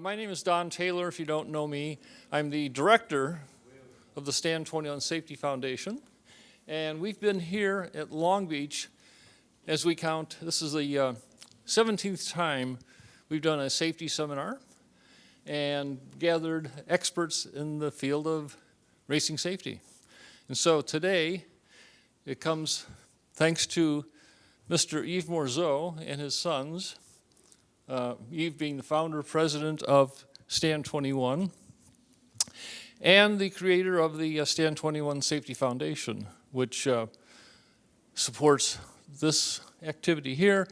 My name is Don Taylor, if you don't know me. I'm the director of the Stand 21 Safety Foundation. And we've been here at Long Beach, as we count, this is the 17th time we've done a safety seminar and gathered experts in the field of racing safety. And so today, it comes thanks to Mr. Yves Morzeau and his sons, Yves being the founder, president of Stand 21, and the creator of the Stand 21 Safety Foundation, which supports this activity here.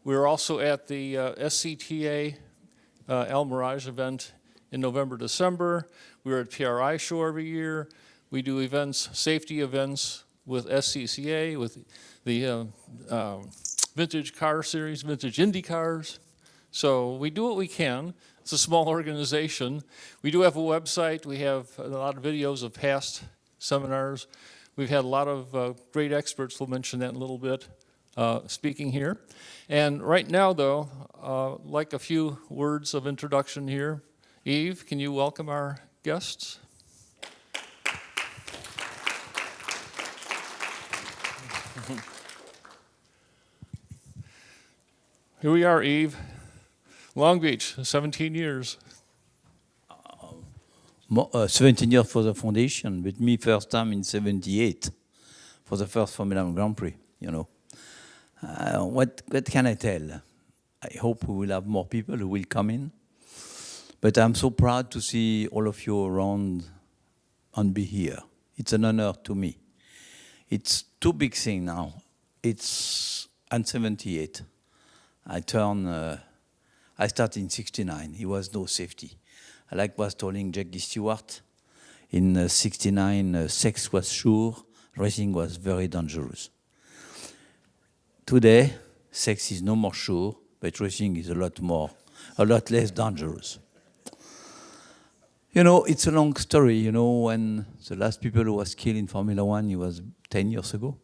We're also at the SCTA El Mirage event in November, December. We're at PRI show every year. We do events, safety events with SCCA, with the vintage car series, vintage Indy cars. So we do what we can. It's a small organization. We do have a website. We have a lot of videos of past seminars. We've had a lot of great experts, we'll mention that in a little bit, speaking here. And right now, though, like a few words of introduction here. Yves, can you welcome our guests? Here we are, Yves. Long Beach, 17 years. 17 years for the foundation, but me first time in 78 for the first Formula 1 Grand Prix, you know. What can I tell? I hope we will have more people who will come in. But I'm so proud to see all of you around and be here. It's an honor to me. It's two big things now. It's in 78. I started in 69. It was no safety. Like was telling Jackie Stewart, in 69, sex was sure, racing was very dangerous. Today, sex is no more sure, but racing is a lot less dangerous. You know, it's a long story. You know, when the last people who was killed in Formula 1, it was 10 years ago.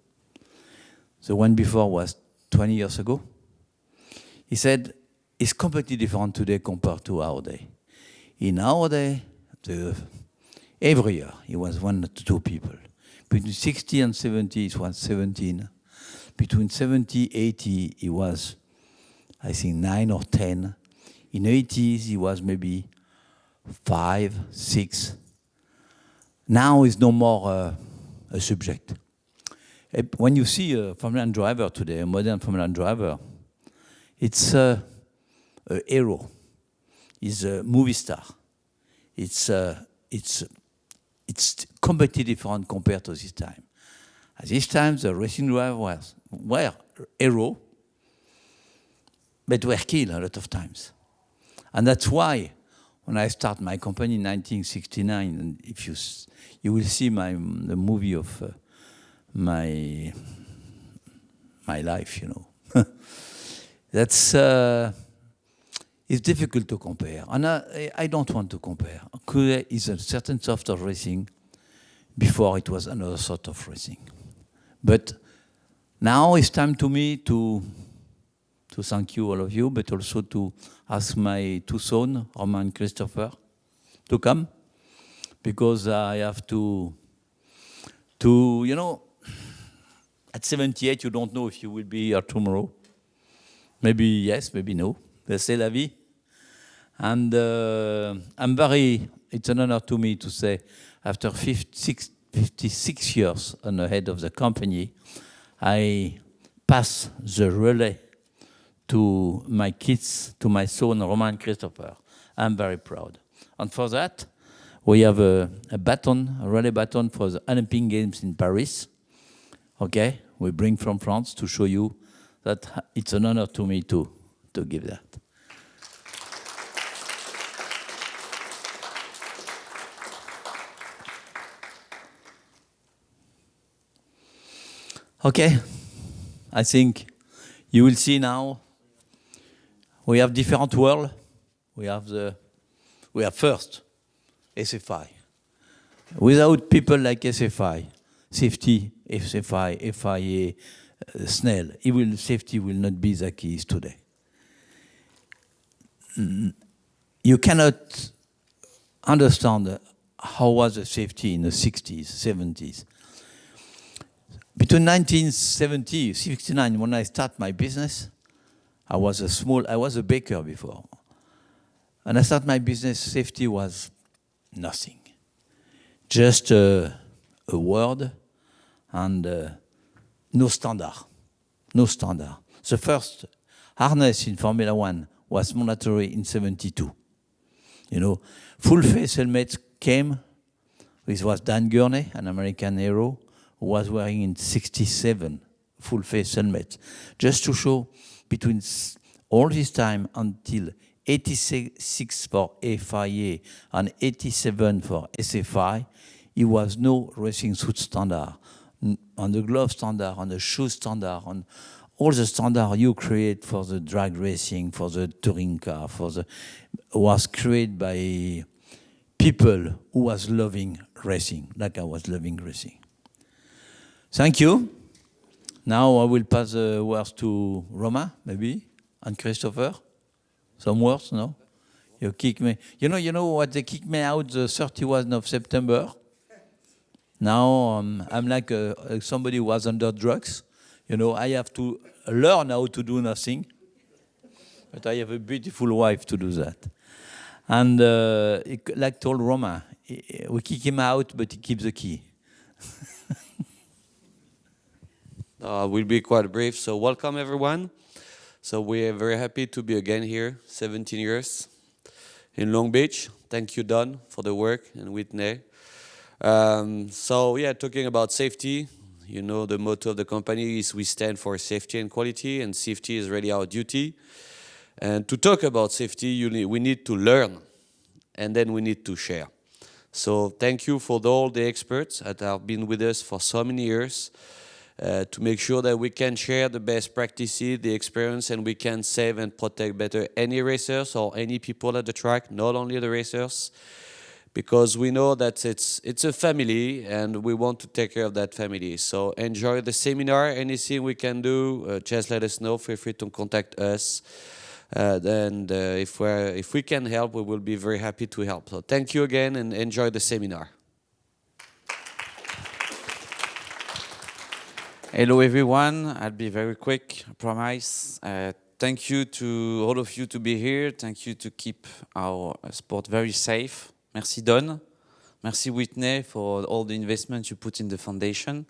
The one before was 20 years ago. He said, it's completely different today compared to our day. In our day, every year, it was 1 to 2 people. Between 60 and 70, it was 17. Between 70 and 80, it was, I think, 9 or 10. In the 80s, it was maybe 5, 6. Now it's no more a subject. When you see a Formula 1 driver today, a modern Formula 1 driver, it's a hero. He's a movie star. It's completely different compared to this time. At this time, the racing drivers were hero, but were killed a lot of times. And that's why, when I start my company in 1969, and if you will see the movie of my life, you know. That's it's difficult to compare, and I don't want to compare. Today is a certain sort of racing. Before it was another sort of racing, but now it's time to me to thank you all of you, but also to ask my two sons, Roman and Christopher, to come, because I have to you know, at 78 you don't know if you will be here tomorrow. Maybe yes, maybe no. C'est la vie. And it's an honor to me to say, after 56 years on the head of the company, I pass the relay to my kids, to my son, Roman and Christopher. I'm very proud. And for that, we have a relay baton for the Olympic Games in Paris. Okay, we bring from France to show you that it's an honor to me to give that. Okay, I think you will see now we have different world. We have first SFI. Without people like SFI, safety, SFI, FIA, Snell, safety will not be the case today. you cannot understand how was the safety in the 60s, 70s. Between 1970, 69, when I start my business, I was a baker before. And I started my business, safety was nothing. Just a word and no standard. No standard. The first harness in Formula One was mandatory in 72. You know, full face helmet came. This was Dan Gurney, an American hero, who was wearing in 67 full face helmet. Just to show between all this time until 86 for FIA and 87 for SFI, it was no racing suit standard. On the glove standard, on the shoe standard, on all the standard you create for the drag racing, for the touring car, was created by people who was loving racing, like I was loving racing. Thank you. Now I will pass the words to Roma, maybe, and Christopher. Some words, no? You kick me. You know what? They kicked me out the 31st of September. Now I'm like somebody who was under drugs. You know, I have to learn how to do nothing. But I have a beautiful wife to do that. And like told Roma, we kick him out, but he keeps the key. We'll be quite brief. So welcome, everyone. So we are very happy to be again here, 17 years in Long Beach. Thank you, Don, for the work, and Whitney. So yeah, talking about safety, you know, the motto of the company is we stand for safety and quality, and safety is really our duty. And to talk about safety, we need to learn, and then we need to share. So thank you for all the experts that have been with us for so many years to make sure that we can share the best practices, the experience, and we can save and protect better any racers or any people at the track, not only the racers, because we know that it's a family and we want to take care of that family. So enjoy the seminar. Anything we can do, just let us know. Feel free to contact us. If we can help, we will be very happy to help. So thank you again and enjoy the seminar. Hello everyone, I'll be very quick, I promise. Thank you to all of you to be here. Thank you to keep our sport very safe. Merci Don. Merci Whitney for all the investment you put in the foundation.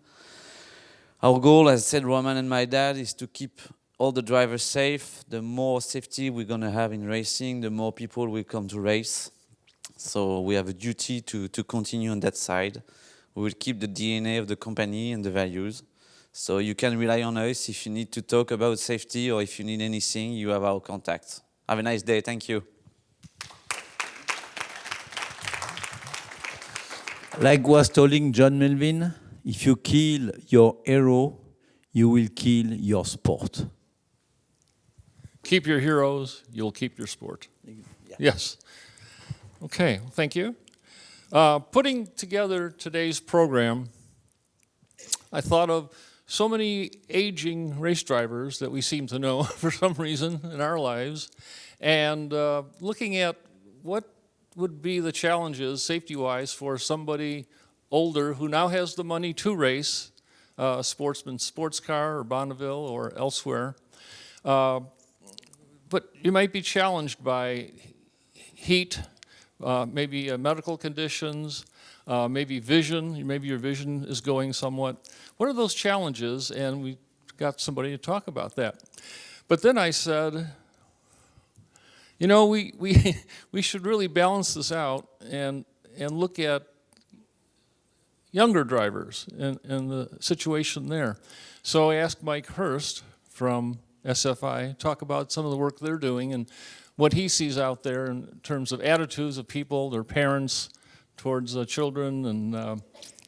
Our goal, as said Roman and my dad, is to keep all the drivers safe. The more safety we're going to have in racing, the more people will come to race. So we have a duty to continue on that side. We will keep the DNA of the company and the values. So you can rely on us if you need to talk about safety or if you need anything, you have our contact. Have a nice day. Thank you. Like was telling John Melvin, if you kill your hero, you will kill your sport. Keep your heroes, you'll keep your sport. Yeah. Yes. Okay, thank you. Putting together today's program, I thought of so many aging race drivers that we seem to know for some reason in our lives, and looking at what would be the challenges safety-wise for somebody older who now has the money to race, a sportsman sports car or Bonneville or elsewhere. But you might be challenged by heat, maybe medical conditions, maybe vision, maybe your vision is going somewhat. What are those challenges? And we got somebody to talk about that. But then I said, you know, we should really balance this out and look at younger drivers and the situation there. So I asked Mike Hurst from SFI, talk about some of the work they're doing and what he sees out there in terms of attitudes of people, their parents towards children and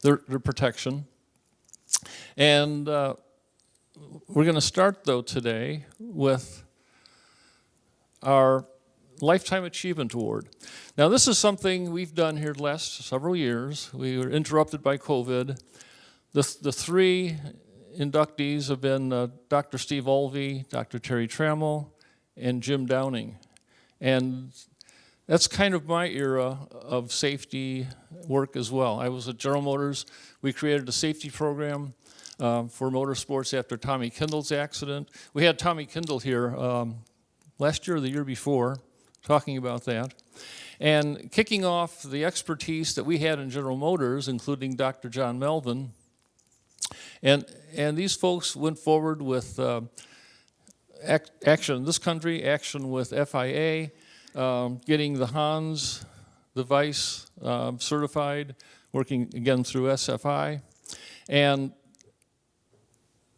their protection. And we're going to start, though, today with our Lifetime Achievement Award. Now, this is something we've done here the last several years. We were interrupted by COVID. The three inductees have been Dr. Steve Olvey, Dr. Terry Trammell, and Jim Downing. And that's kind of my era of safety work as well. I was at General Motors. We created a safety program for motorsports after Tommy Kindle's accident. We had Tommy Kindle here last year or the year before talking about that. And kicking off the expertise that we had in General Motors, including Dr. John Melvin, and these folks went forward with action in this country, action with FIA, getting the Hans device certified, working again through SFI. And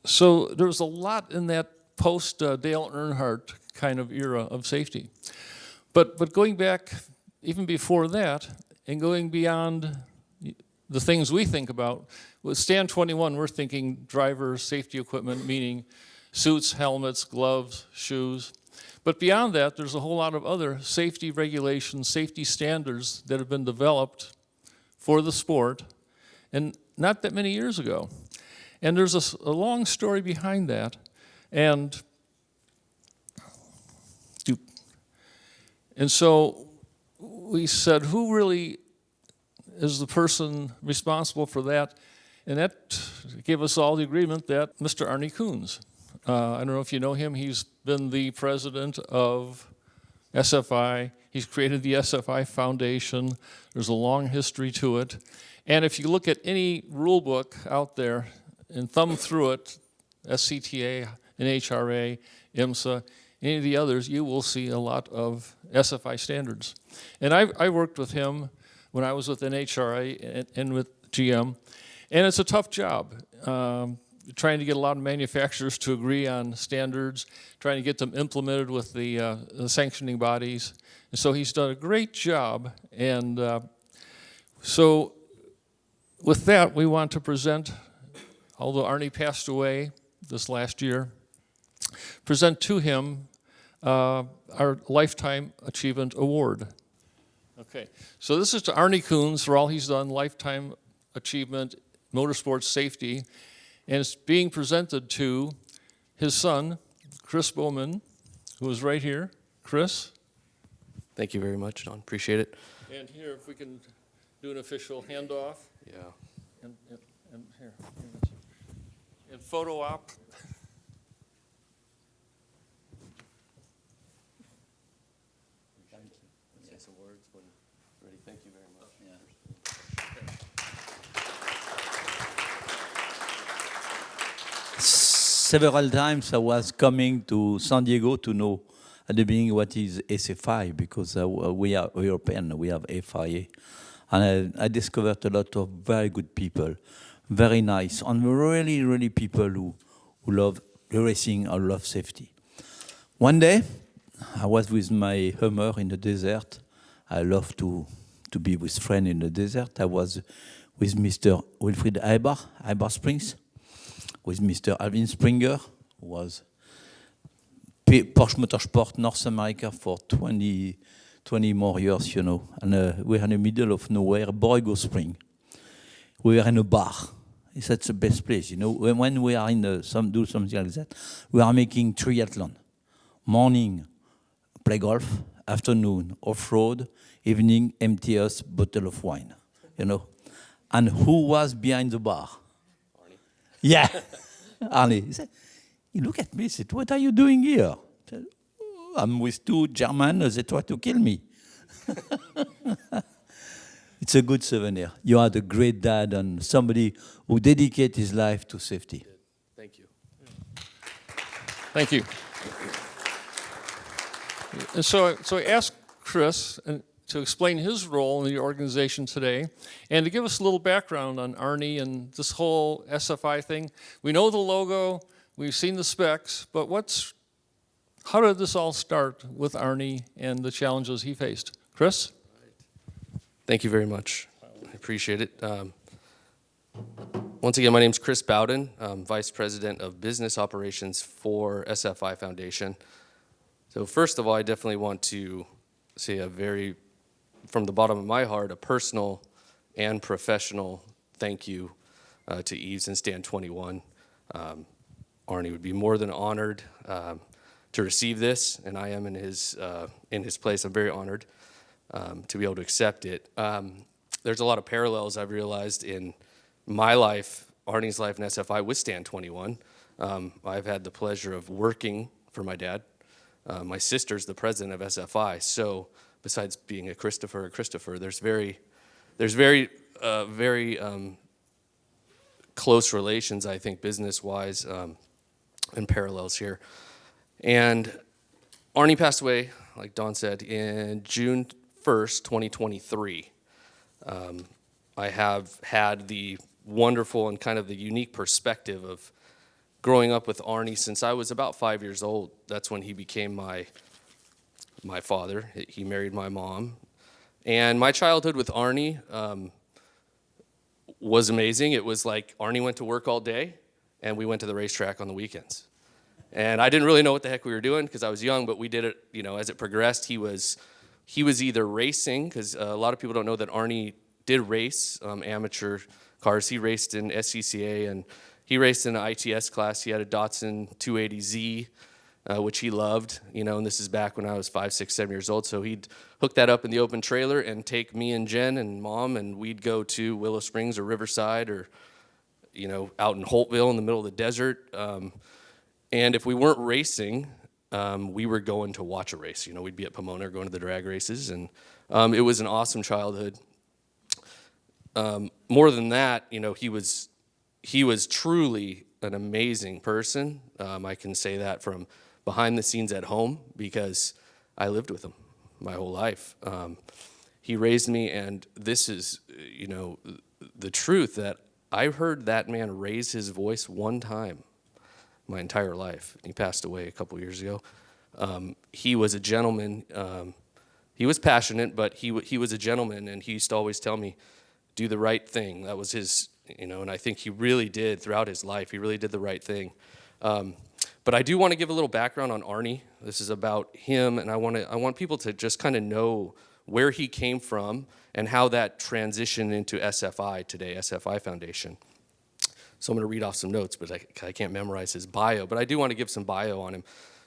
so there was a lot in that post-Dale Earnhardt kind of era of safety. But going back even before that and going beyond the things we think about, with Stand 21, we're thinking driver safety equipment, meaning suits, helmets, gloves, shoes. But beyond that, there's a whole lot of other safety regulations, safety standards that have been developed for the sport, and not that many years ago. And there's a long story behind that. And so we said, who really is the person responsible for that? And that gave us all the agreement that Mr. Arnie Kuhns. I don't know if you know him. He's been the president of SFI. He's created the SFI Foundation. There's a long history to it. And if you look at any rule book out there and thumb through it, SCTA, NHRA, IMSA, any of the others, you will see a lot of SFI standards. And I worked with him when I was with NHRA and with GM. And it's a tough job, trying to get a lot of manufacturers to agree on standards, trying to get them implemented with the sanctioning bodies. And so he's done a great job. And so with that, we want to present, although Arnie passed away this last year, present to him our Lifetime Achievement Award. Okay, so this is to Arnie Kuhns for all he's done, Lifetime Achievement, Motorsports Safety, and it's being presented to his son, Chris Bowman, who is right here. Chris? Thank you very much, Don. Appreciate it. And here, if we can do an official handoff. Yeah. And here. And photo op. Say some words when ready. Thank you very much. Several times I was coming to San Diego to know at the beginning what is SFI, because we are European, we have FIA. And I discovered a lot of very good people, very nice, and really, really people who love racing or love safety. One day, I was with my Hummer in the desert. I love to be with friends in the desert. I was with Mr. Wilfried Eibar Springs, with Mr. Alvin Springer, who was Porsche Motorsport North America for 20 more years, you know. And we were in the middle of nowhere, Borrego Spring. We were in a bar. It's the best place, you know. When we are in do something like that, we are making triathlon. Morning, play golf. Afternoon, off-road. Evening, empty us bottle of wine, you know. And who was behind the bar? Arnie. Yeah, Arnie. He said, he looked at me and said, what are you doing here? I said, oh, I'm with two Germans, they try to kill me. It's a good souvenir. You are the great dad and somebody who dedicated his life to safety. Thank you. Thank you. And so I asked Chris to explain his role in the organization today and to give us a little background on Arnie and this whole SFI thing. We know the logo, we've seen the specs, but how did this all start with Arnie and the challenges he faced? Chris? Thank you very much. I appreciate it. Once again, my name is Chris Bowden. I'm Vice President of Business Operations for SFI Foundation. So first of all, I definitely want to say from the bottom of my heart, a personal and professional thank you to Yves and Stand 21. Arnie would be more than honored to receive this, and I am in his place. I'm very honored. to be able to accept it. There's a lot of parallels I've realized in my life, Arnie's life, and SFI with Stand 21. I've had the pleasure of working for my dad. My sister's the president of SFI, so besides being a Christopher, there's very close relations, I think, business-wise, and parallels here. And Arnie passed away, like Don said, in June 1st, 2023. I have had the wonderful and kind of the unique perspective of growing up with Arnie since I was about 5 years old. That's when he became my father. He married my mom. And my childhood with Arnie was amazing. It was like Arnie went to work all day, and we went to the racetrack on the weekends. And I didn't really know what the heck we were doing because I was young, but we did it, as it progressed. He was either racing, because a lot of people don't know that Arnie did race amateur cars. He raced in SCCA, and he raced in an ITS class. He had a Datsun 280Z, which he loved, and this is back when I was 5, 6, 7 years old. So he'd hook that up in the open trailer and take me and Jen and Mom, and we'd go to Willow Springs or Riverside or, out in Holtville in the middle of the desert. And if we weren't racing, we were going to watch a race. We'd be at Pomona going to the drag races, and it was an awesome childhood. More than that, he was truly an amazing person. I can say that from behind the scenes at home because I lived with him my whole life. He raised me, and this is, the truth that I heard that man raise his voice one time my entire life. He passed away a couple years ago. He was a gentleman. He was passionate, but he was a gentleman, and he used to always tell me, do the right thing. That was his, and I think he really did throughout his life. He really did the right thing. But I do want to give a little background on Arnie. This is about him, and I want people to just kind of know where he came from and how that transitioned into SFI today, SFI Foundation. So I'm going to read off some notes, but I can't memorize his bio. But I do want to give some bio on him.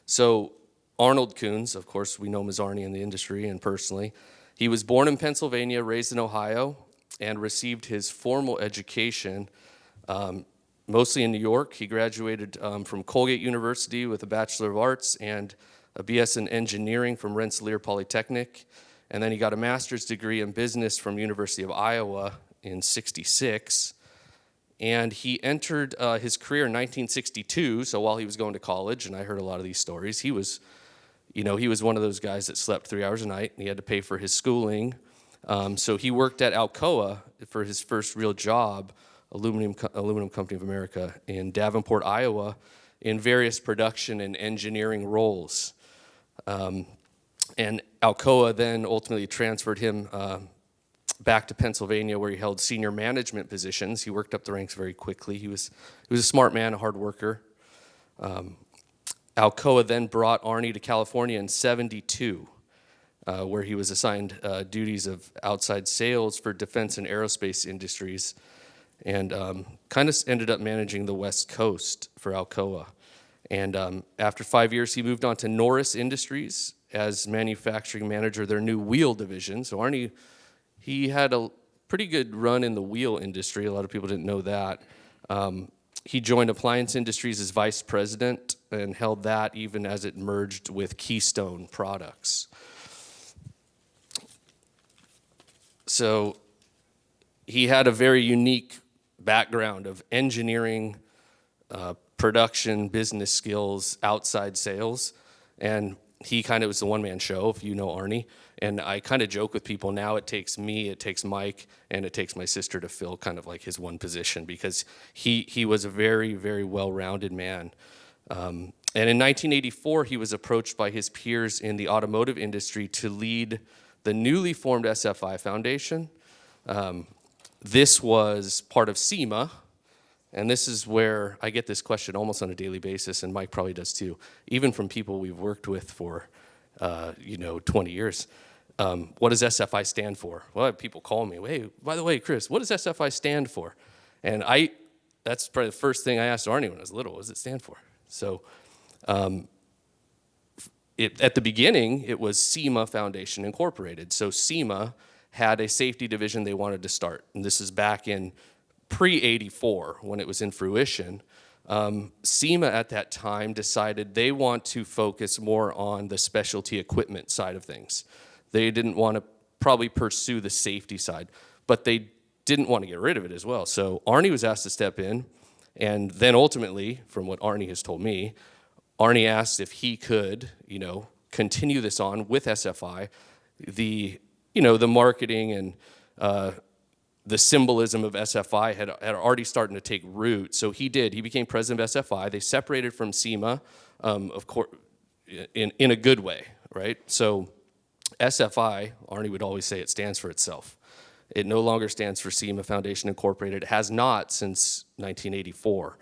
So Arnold Kuhns, of course, we know him as Arnie in the industry and personally. He was born in Pennsylvania, raised in Ohio, and received his formal education mostly in New York. He graduated from Colgate University with a Bachelor of Arts and a BS in Engineering from Rensselaer Polytechnic. And then he got a master's degree in business from University of Iowa in '66. And he entered his career in 1962, so while he was going to college, and I heard a lot of these stories, he was one of those guys that slept 3 hours a night, and he had to pay for his schooling. So he worked at Alcoa for his first real job, Aluminum Company of America, in Davenport, Iowa, in various production and engineering roles. And Alcoa then ultimately transferred him back to Pennsylvania, where he held senior management positions. He worked up the ranks very quickly. He was a smart man, a hard worker. Alcoa then brought Arnie to California in '72, where he was assigned duties of outside sales for defense and aerospace industries, and kind of ended up managing the West Coast for Alcoa. And after 5 years, he moved on to Norris Industries as manufacturing manager of their new wheel division. So Arnie, he had a pretty good run in the wheel industry. A lot of people didn't know that. He joined Appliance Industries as vice president and held that even as it merged with Keystone Products. So he had a very unique background of engineering, production, business skills, outside sales, and he kind of was the one-man show, if you know Arnie. And I kind of joke with people now, it takes me, it takes Mike, and it takes my sister to fill kind of like his one position, because he was a very, very well-rounded man. And in 1984, he was approached by his peers in the automotive industry to lead the newly formed SFI Foundation. This was part of SEMA, and this is where I get this question almost on a daily basis, and Mike probably does too, even from people we've worked with for 20 years. What does SFI stand for? Well, people call me, hey, by the way, Chris, what does SFI stand for? And that's probably the first thing I asked Arnie when I was little, what does it stand for? So at the beginning, it was SEMA Foundation Incorporated. So SEMA had a safety division they wanted to start. And this is back in pre-84 when it was in fruition. SEMA at that time decided they want to focus more on the specialty equipment side of things. They didn't want to probably pursue the safety side, but they didn't want to get rid of it as well. So Arnie was asked to step in, and then ultimately, from what Arnie has told me, Arnie asked if he could, continue this on with SFI. The marketing and the symbolism of SFI had already started to take root. So he did. He became president of SFI. They separated from SEMA, of course, in a good way, right? So SFI, Arnie would always say it stands for itself. It no longer stands for SEMA Foundation Incorporated. It has not since 1984.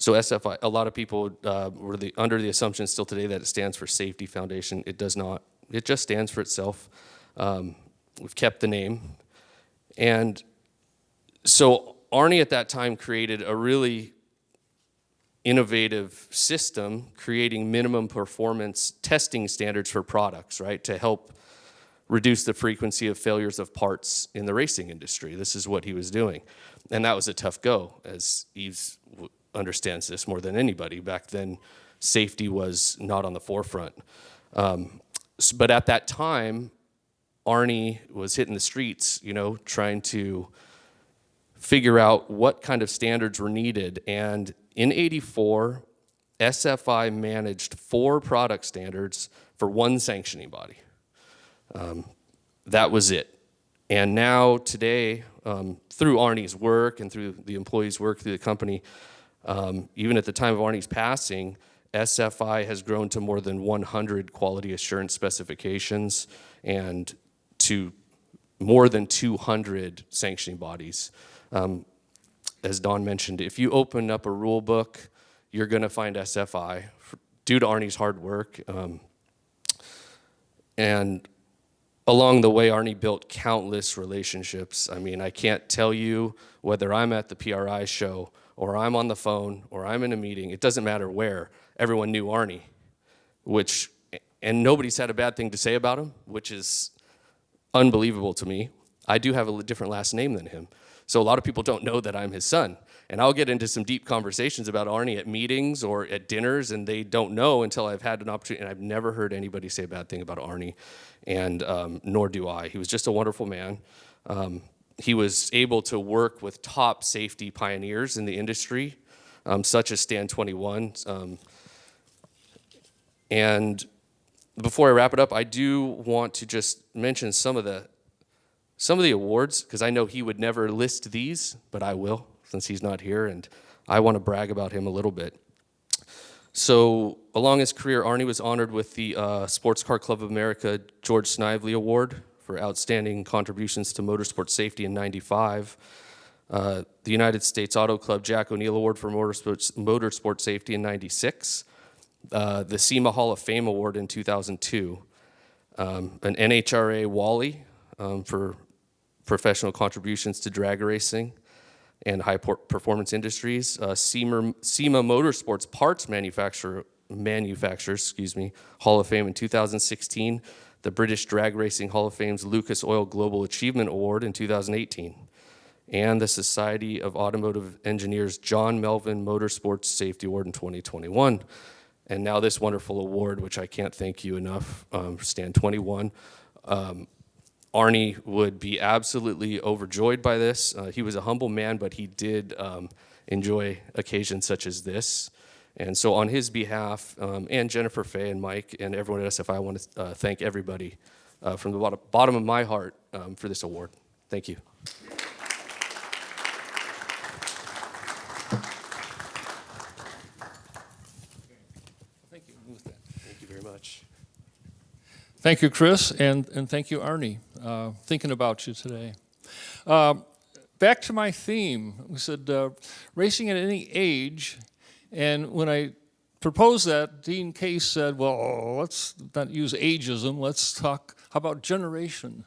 So SFI, a lot of people were under the assumption still today that it stands for Safety Foundation. It does not. It just stands for itself. We've kept the name. And so Arnie at that time created a really innovative system, creating minimum performance testing standards for products, right, to help reduce the frequency of failures of parts in the racing industry. This is what he was doing. And that was a tough go, as Yves understands this more than anybody. Back then, safety was not on the forefront. But at that time, Arnie was hitting the streets, trying to figure out what kind of standards were needed. And in '84, SFI managed 4 product standards for one sanctioning body. That was it. And now today, through Arnie's work and through the employees' work through the company, even at the time of Arnie's passing, SFI has grown to more than 100 quality assurance specifications and to more than 200 sanctioning bodies. As Don mentioned, if you open up a rule book, you're going to find SFI due to Arnie's hard work. And along the way, Arnie built countless relationships. I mean, I can't tell you whether I'm at the PRI show or I'm on the phone or I'm in a meeting. It doesn't matter where. Everyone knew Arnie, and nobody's had a bad thing to say about him, which is unbelievable to me. I do have a different last name than him. So a lot of people don't know that I'm his son. And I'll get into some deep conversations about Arnie at meetings or at dinners, and they don't know until I've had an opportunity. And I've never heard anybody say a bad thing about Arnie, and nor do I. He was just a wonderful man. He was able to work with top safety pioneers in the industry, such as Stand 21. And before I wrap it up, I do want to just mention some of the awards, because I know he would never list these, but I will, since he's not here, and I want to brag about him a little bit. So along his career, Arnie was honored with the Sports Car Club of America George Snively Award for outstanding contributions to motorsport safety in '95. The United States Auto Club Jack O'Neill Award for motorsport safety in '96. The SEMA Hall of Fame Award in 2002. An NHRA Wally for professional contributions to drag racing and high performance industries. SEMA Motorsports Parts Manufacturers, Hall of Fame in 2016. The British Drag Racing Hall of Fame's Lucas Oil Global Achievement Award in 2018. And the Society of Automotive Engineers John Melvin Motorsports Safety Award in 2021. And now this wonderful award, which I can't thank you enough, Stand 21. Arnie would be absolutely overjoyed by this. He was a humble man, but he did enjoy occasions such as this. And so on his behalf, and Jennifer Fay and Mike and everyone at SFI, I want to thank everybody from the bottom of my heart for this award. Thank you. Thank you very much. Thank you, Chris, and thank you, Arnie. Thinking about you today. Back to my theme. We said racing at any age, and when I proposed that, Dean Case said, well, let's not use ageism, let's talk, how about generation.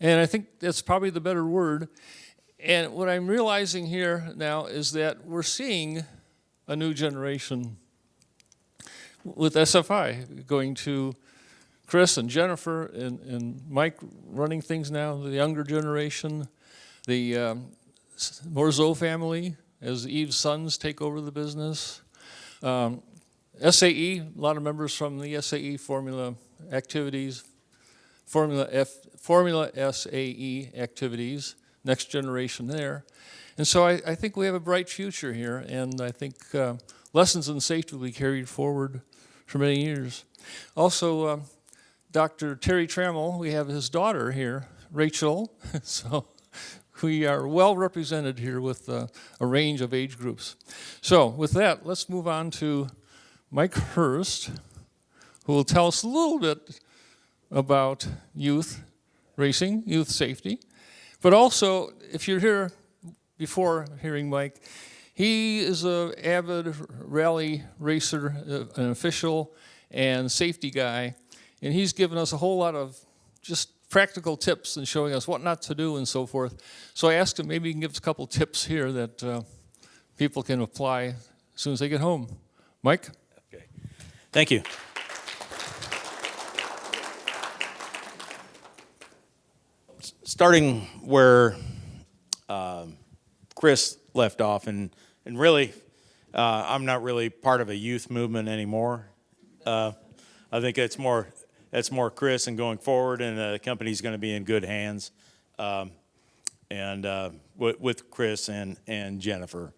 And I think that's probably the better word. And what I'm realizing here now is that we're seeing a new generation. with SFI, going to Chris and Jennifer and Mike running things now, the younger generation, the Morzeau family as Eve's sons take over the business. SAE, a lot of members from the SAE Formula activities, Formula SAE activities, next generation there. And so I think we have a bright future here, and I think lessons in safety will be carried forward for many years. Also, Dr. Terry Trammell, we have his daughter here, Rachel, so we are well represented here with a range of age groups. So with that, let's move on to Mike Hurst, who will tell us a little bit about youth racing, youth safety. But also, if you're here before hearing Mike, he is an avid rally racer, an official and safety guy, and he's given us a whole lot of just practical tips and showing us what not to do and so forth. So I asked him maybe he can give us a couple tips here that people can apply as soon as they get home. Mike? Okay. Thank you. Starting where Chris left off, and really, I'm not really part of a youth movement anymore. I think it's more Chris, and going forward, and the company's going to be in good hands, with Chris and Jennifer.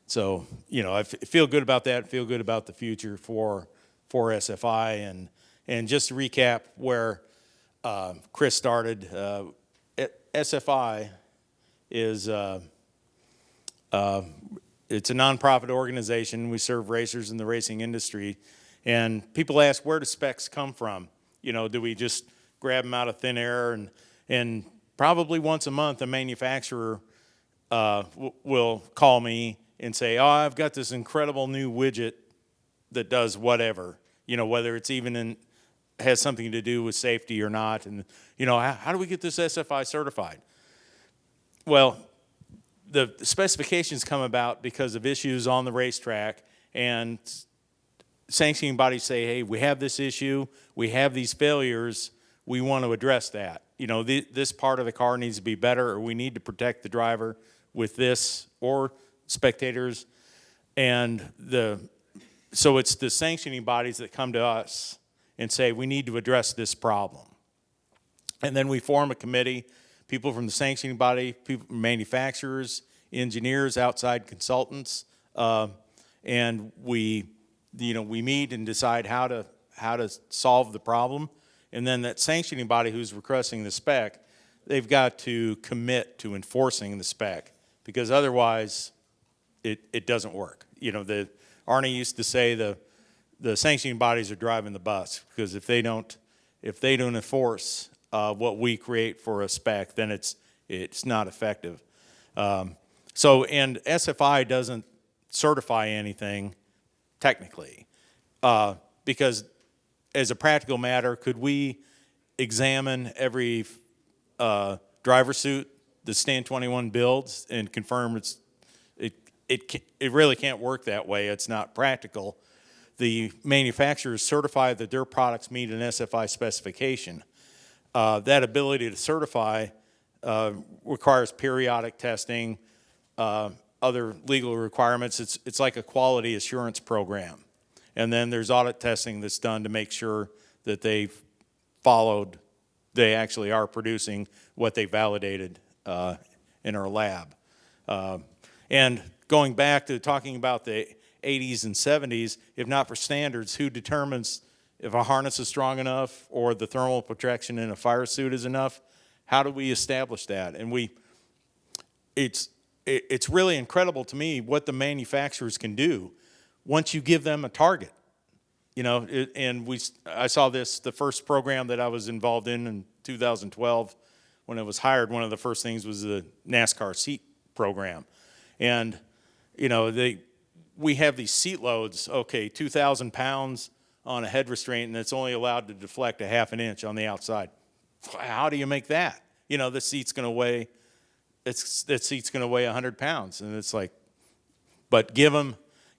So I feel good about that. Feel good about the future for SFI, and just to recap where Chris started. SFI is it's a nonprofit organization. We serve racers in the racing industry, and people ask, where do specs come from? Do we just grab them out of thin air? And probably once a month, a manufacturer will call me and say, oh, I've got this incredible new widget that does whatever, whether it's even has something to do with safety or not. And, how do we get this SFI certified? Well, the specifications come about because of issues on the racetrack, and sanctioning bodies say, hey, we have this issue, we have these failures, we want to address that. This part of the car needs to be better, or we need to protect the driver with this, or spectators. And so it's the sanctioning bodies that come to us and say, we need to address this problem. And then we form a committee, people from the sanctioning body, people, manufacturers, engineers, outside consultants, and we meet and decide how to solve the problem. And then that sanctioning body who's requesting the spec, they've got to commit to enforcing the spec, because otherwise it doesn't work. Arnie used to say the sanctioning bodies are driving the bus, because if they don't enforce what we create for a spec, then it's not effective. And SFI doesn't certify anything technically, because as a practical matter, could we examine every driver suit that Stand 21 builds and confirm it really can't work that way? It's not practical. The manufacturers certify that their products meet an SFI specification. That ability to certify requires periodic testing, other legal requirements. It's like a quality assurance program. And then there's audit testing that's done to make sure that they actually are producing what they validated in our lab. And going back to talking about the 80s and 70s, if not for standards, who determines if a harness is strong enough or the thermal protection in a fire suit is enough? How do we establish that? And it's really incredible to me what the manufacturers can do once you give them a target. I saw this, the first program that I was involved in 2012, when I was hired, one of the first things was the NASCAR seat program. And, we have these seat loads, 2,000 pounds on a head restraint, and it's only allowed to deflect a half an inch on the outside. How do you make that? The seat's going to weigh, that seat's going to weigh 100 pounds. And it's like, but give them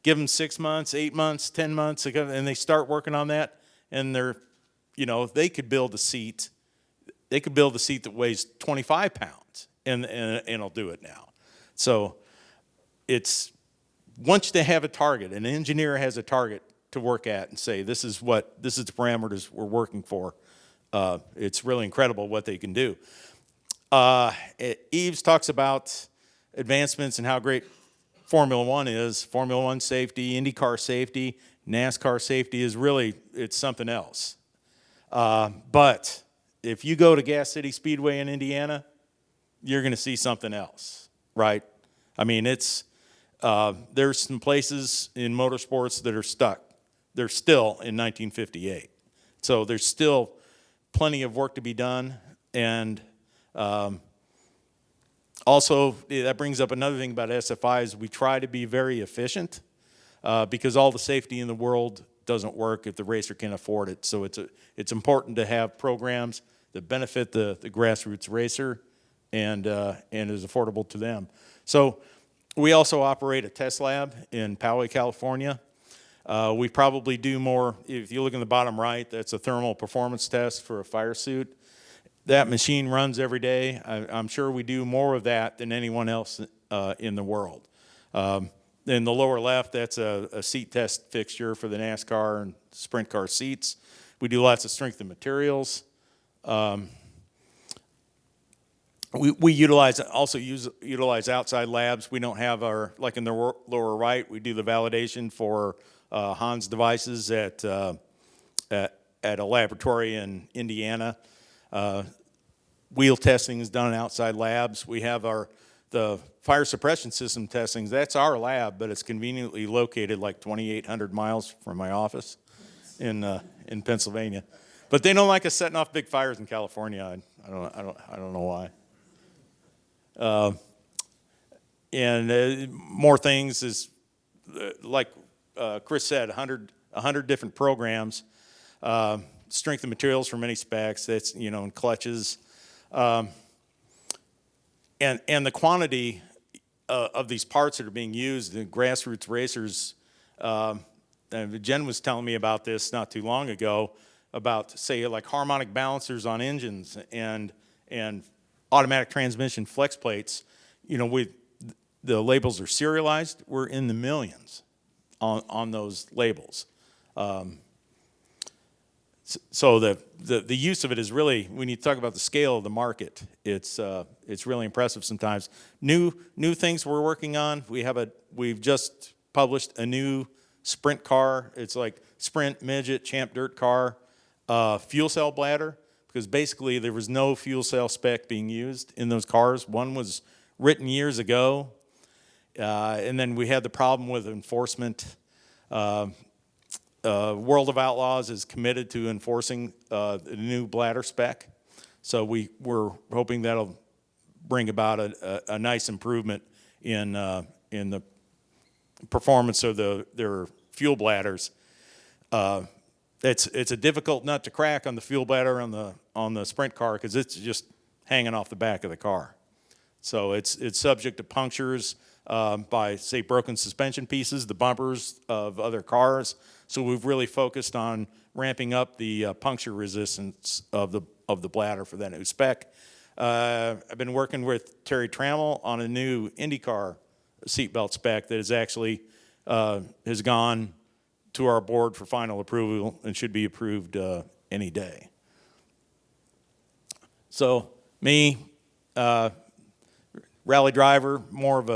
give them 6 months, 8 months, 10 months, and they start working on that, and they could build a seat. They could build a seat that weighs 25 pounds, and it'll do it now. So it's, once they have a target, an engineer has a target to work at and say, this is the parameters we're working for. It's really incredible what they can do. Eves talks about advancements and how great Formula One is. Formula One safety, IndyCar safety, NASCAR safety is really, it's something else. But if you go to Gas City Speedway in Indiana, you're going to see something else, right? I mean, there's some places in motorsports that are stuck. They're still in 1958. So there's still plenty of work to be done. And also, that brings up another thing about SFI is we try to be very efficient because all the safety in the world doesn't work if the racer can afford it. So it's important to have programs that benefit the grassroots racer and is affordable to them. So we also operate a test lab in Poway, California. We probably do more. If you look in the bottom right, that's a thermal performance test for a fire suit. That machine runs every day. I'm sure we do more of that than anyone else in the world. In the lower left, that's a seat test fixture for the NASCAR and sprint car seats. We do lots of strength and materials. We utilize outside labs. We don't have like in the lower right, we do the validation for Hans devices at a laboratory in Indiana. Wheel testing is done in outside labs. We have the fire suppression system testing. That's our lab, but it's conveniently located like 2,800 miles from my office in Pennsylvania. But they don't like us setting off big fires in California. I don't know why. And more things is like Chris said, 100 different programs, strength and materials for many specs. That's and clutches, and the quantity of these parts that are being used. The grassroots racers. Jen was telling me about this not too long ago about say like harmonic balancers on engines and automatic transmission flex plates. The labels are serialized. We're in the millions on those labels. So the use of it is really, when you talk about the scale of the market, it's really impressive sometimes. New things we're working on. We've just published a new sprint car. It's like sprint, midget, champ dirt car, fuel cell bladder, because basically there was no fuel cell spec being used in those cars. One was written years ago, and then we had the problem with enforcement. World of Outlaws is committed to enforcing the new bladder spec, so we're hoping that'll bring about a nice improvement in the performance of their fuel bladders. It's a difficult nut to crack on the fuel bladder on the sprint car because it's just hanging off the back of the car, so it's subject to punctures by say broken suspension pieces, the bumpers of other cars. So we've really focused on ramping up the puncture resistance of the bladder for that new spec. I've been working with Terry Trammell on a new IndyCar seatbelt spec that is actually has gone to our board for final approval and should be approved any day. So me, rally driver, more of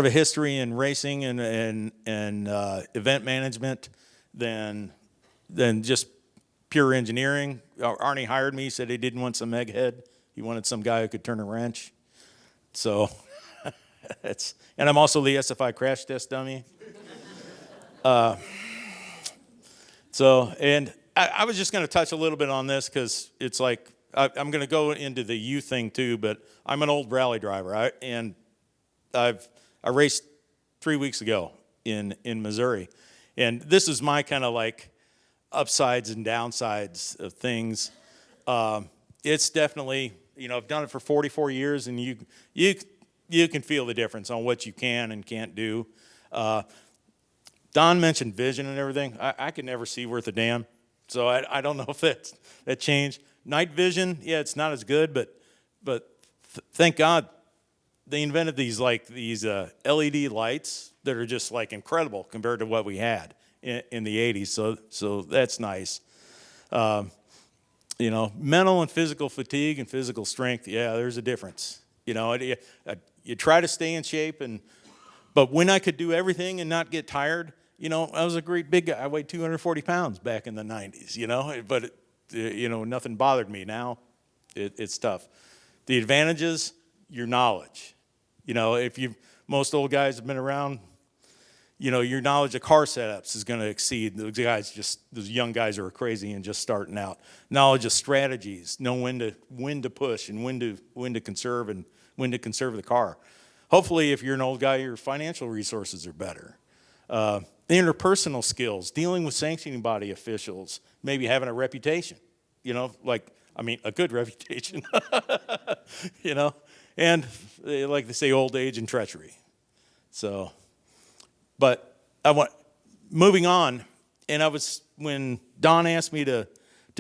a history in racing and event management than just pure engineering. Arnie hired me, said he didn't want some egghead. He wanted some guy who could turn a wrench. So and I'm also the SFI crash test dummy. And I was just going to touch a little bit on this because it's like I'm going to go into the youth thing too, but I'm an old rally driver. I raced 3 weeks ago in Missouri, and this is my kind of like upsides and downsides of things. It's definitely, I've done it for 44 years, and you can feel the difference on what you can and can't do. Don mentioned vision and everything. I could never see worth a damn, so I don't know if that changed. Night vision, yeah, it's not as good, but thank God they invented these LED lights that are just like incredible compared to what we had in the 80s. So that's nice. You know, mental and physical fatigue and physical strength, yeah, there's a difference. You know, you try to stay in shape, but when I could do everything and not get tired, you know, I was a great big guy. I weighed 240 pounds back in the 90s, you know, but, you know, nothing bothered me. Now it's tough. The advantages, your knowledge. You know, most old guys have been around, you know, your knowledge of car setups is going to exceed those young guys who are crazy and just starting out. Knowledge of strategies, know when to push and when to conserve and when to conserve the car. Hopefully, if you're an old guy, your financial resources are better. The interpersonal skills, dealing with sanctioning body officials, maybe having a reputation, you know, a good reputation, you know, and like they say, old age and treachery. So, but moving on, and when Don asked me to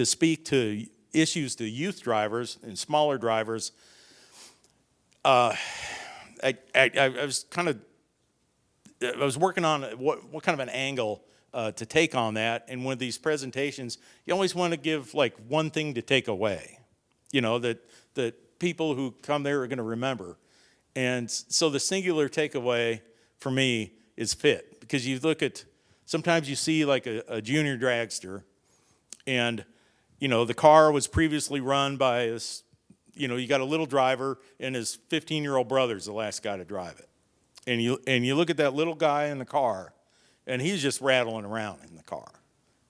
speak to issues to youth drivers and smaller drivers, I was working on what kind of an angle to take on that. And one of these presentations, you always want to give like one thing to take away, you know, that people who come there are going to remember. And so the singular takeaway for me is fit, because you look at, sometimes you see like a junior dragster, and, you know, the car was previously run by this, you know, you got a little driver, and his 15-year-old brother's the last guy to drive it. And you look at that little guy in the car, and he's just rattling around in the car.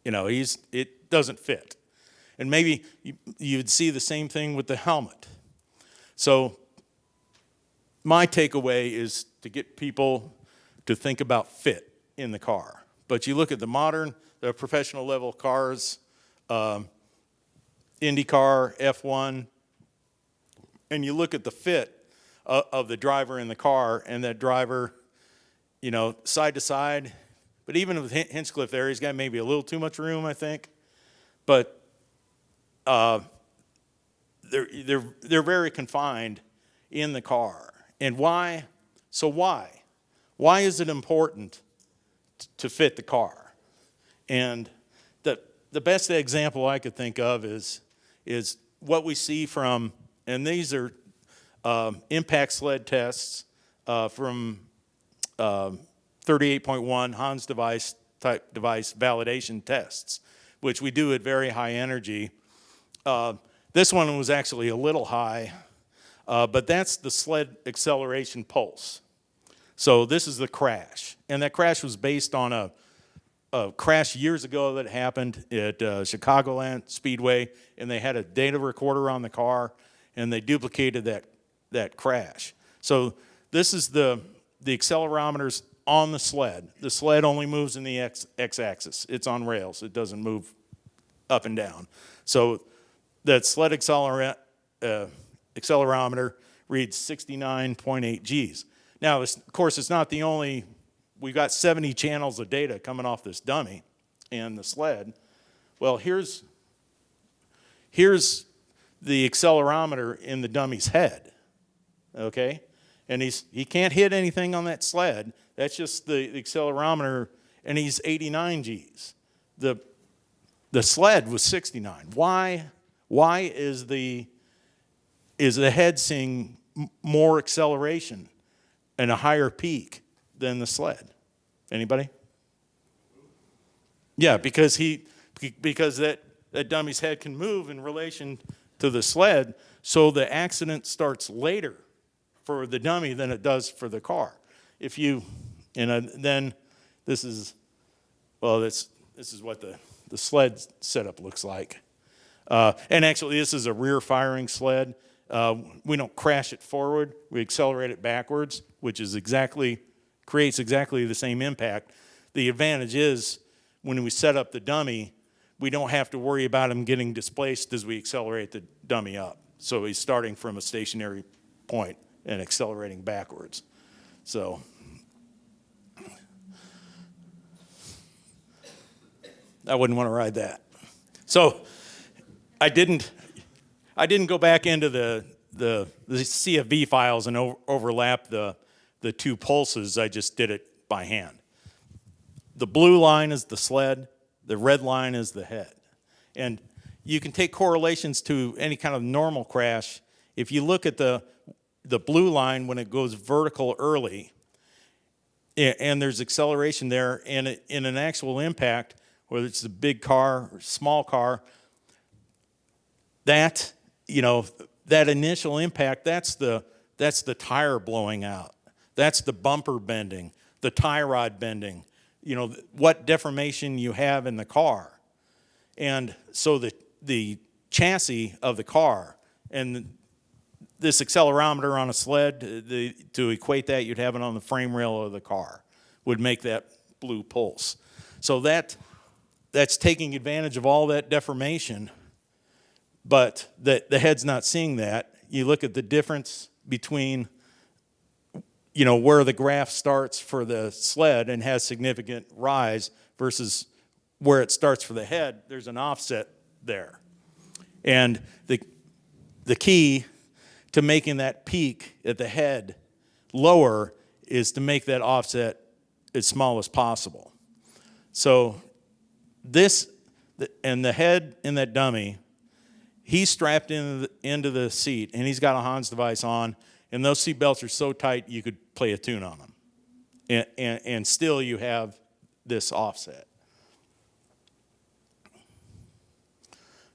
You know, it doesn't fit. And maybe you'd see the same thing with the helmet. So my takeaway is to get people to think about fit in the car. But you look at the professional level cars, IndyCar, F1, and you look at the fit of the driver in the car, and that driver, you know, side to side. But even with Hinchcliffe there, he's got maybe a little too much room, I think. But they're very confined in the car. And why? So why? Why is it important to fit the car? And the best example I could think of is what we see from, and these are impact sled tests from 38.1 Hans type device validation tests, which we do at very high energy. This one was actually a little high, but that's the sled acceleration pulse. So this is the crash, and that crash was based on a crash years ago that happened at Chicagoland Speedway, and they had a data recorder on the car, and they duplicated that crash. So this is the accelerometers on the sled. The sled only moves in the x-axis. It's on rails. It doesn't move up and down. So that sled accelerometer reads 69.8 Gs. Now, of course, it's not the only. We've got 70 channels of data coming off this dummy and the sled. Well, here's the accelerometer in the dummy's head, okay? And he can't hit anything on that sled. That's just the accelerometer, and he's 89 Gs. The sled was 69. Why is the head seeing more acceleration and a higher peak than the sled? Anybody? Yeah, because that dummy's head can move in relation to the sled, so the accident starts later for the dummy than it does for the car. Then this is what the sled setup looks like. And actually, this is a rear firing sled. We don't crash it forward. We accelerate it backwards, which creates exactly the same impact. The advantage is when we set up the dummy, we don't have to worry about him getting displaced as we accelerate the dummy up. So he's starting from a stationary point and accelerating backwards. So I wouldn't want to ride that. So I didn't go back into the CFV files and overlap the two pulses. I just did it by hand. The blue line is the sled, the red line is the head. And you can take correlations to any kind of normal crash. If you look at the blue line when it goes vertical early, and there's acceleration there, and in an actual impact, whether it's a big car or small car, that, that initial impact, that's the tire blowing out. That's the bumper bending, the tie rod bending, what deformation you have in the car. And so the chassis of the car and this accelerometer on a sled, to equate that, you'd have it on the frame rail of the car, would make that blue pulse. So that's taking advantage of all that deformation, but the head's not seeing that. You look at the difference between where the graph starts for the sled and has significant rise versus where it starts for the head, there's an offset there. And the key to making that peak at the head lower is to make that offset as small as possible. So and the head in that dummy, he's strapped into the seat, and he's got a Hans device on, and those seat belts are so tight you could play a tune on them. And still you have this offset.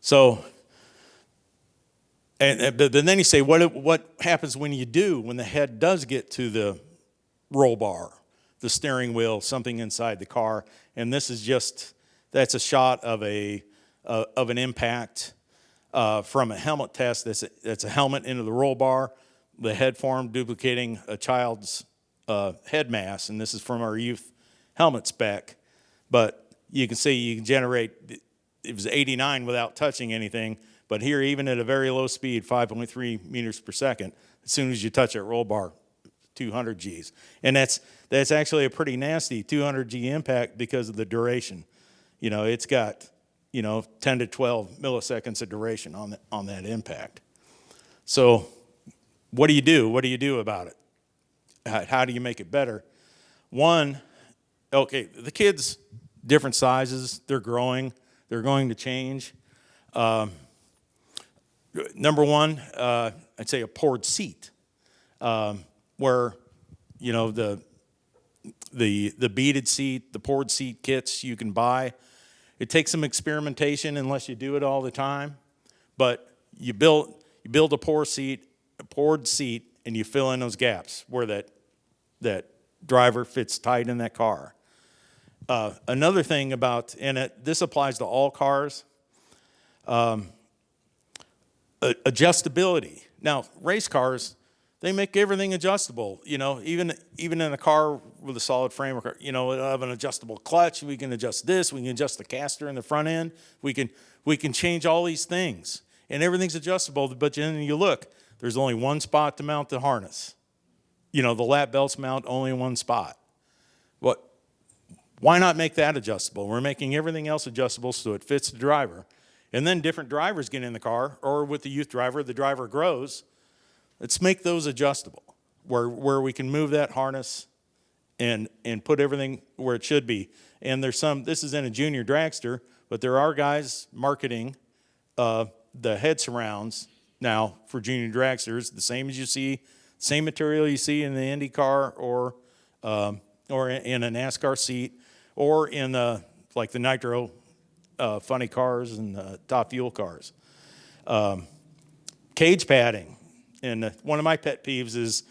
So, but then you say, what happens when the head does get to the roll bar, the steering wheel, something inside the car? And this is that's a shot of an impact from a helmet test. That's a helmet into the roll bar, the head form duplicating a child's head mass, and this is from our youth helmet spec. But you can see you can generate, it was 89 without touching anything, but here even at a very low speed, 5.3 meters per second, as soon as you touch that roll bar, 200 Gs. And that's actually a pretty nasty 200 G impact because of the duration. It's got 10 to 12 milliseconds of duration on that impact. So what do you do? What do you do about it? How do you make it better? One, okay, the kids, different sizes, they're growing, they're going to change. Number one, I'd say a poured seat, where the beaded seat, the poured seat kits you can buy. It takes some experimentation unless you do it all the time, but you build a poured seat, and you fill in those gaps where that driver fits tight in that car. Another thing about, and this applies to all cars, adjustability. Now, race cars, they make everything adjustable. Even in a car with a solid frame, it'll have an adjustable clutch. We can adjust this. We can adjust the caster in the front end. We can change all these things, and everything's adjustable. But then you look, there's only one spot to mount the harness. The lap belts mount only in one spot. Why not make that adjustable? We're making everything else adjustable so it fits the driver. And then different drivers get in the car, or with the youth driver, the driver grows. Let's make those adjustable, where we can move that harness and put everything where it should be. And this is in a junior dragster, but there are guys marketing the head surrounds now for junior dragsters, the same as you see, same material you see in the Indy car or in a NASCAR seat, or in the nitro funny cars and top fuel cars. Cage padding. And one of my pet peeves is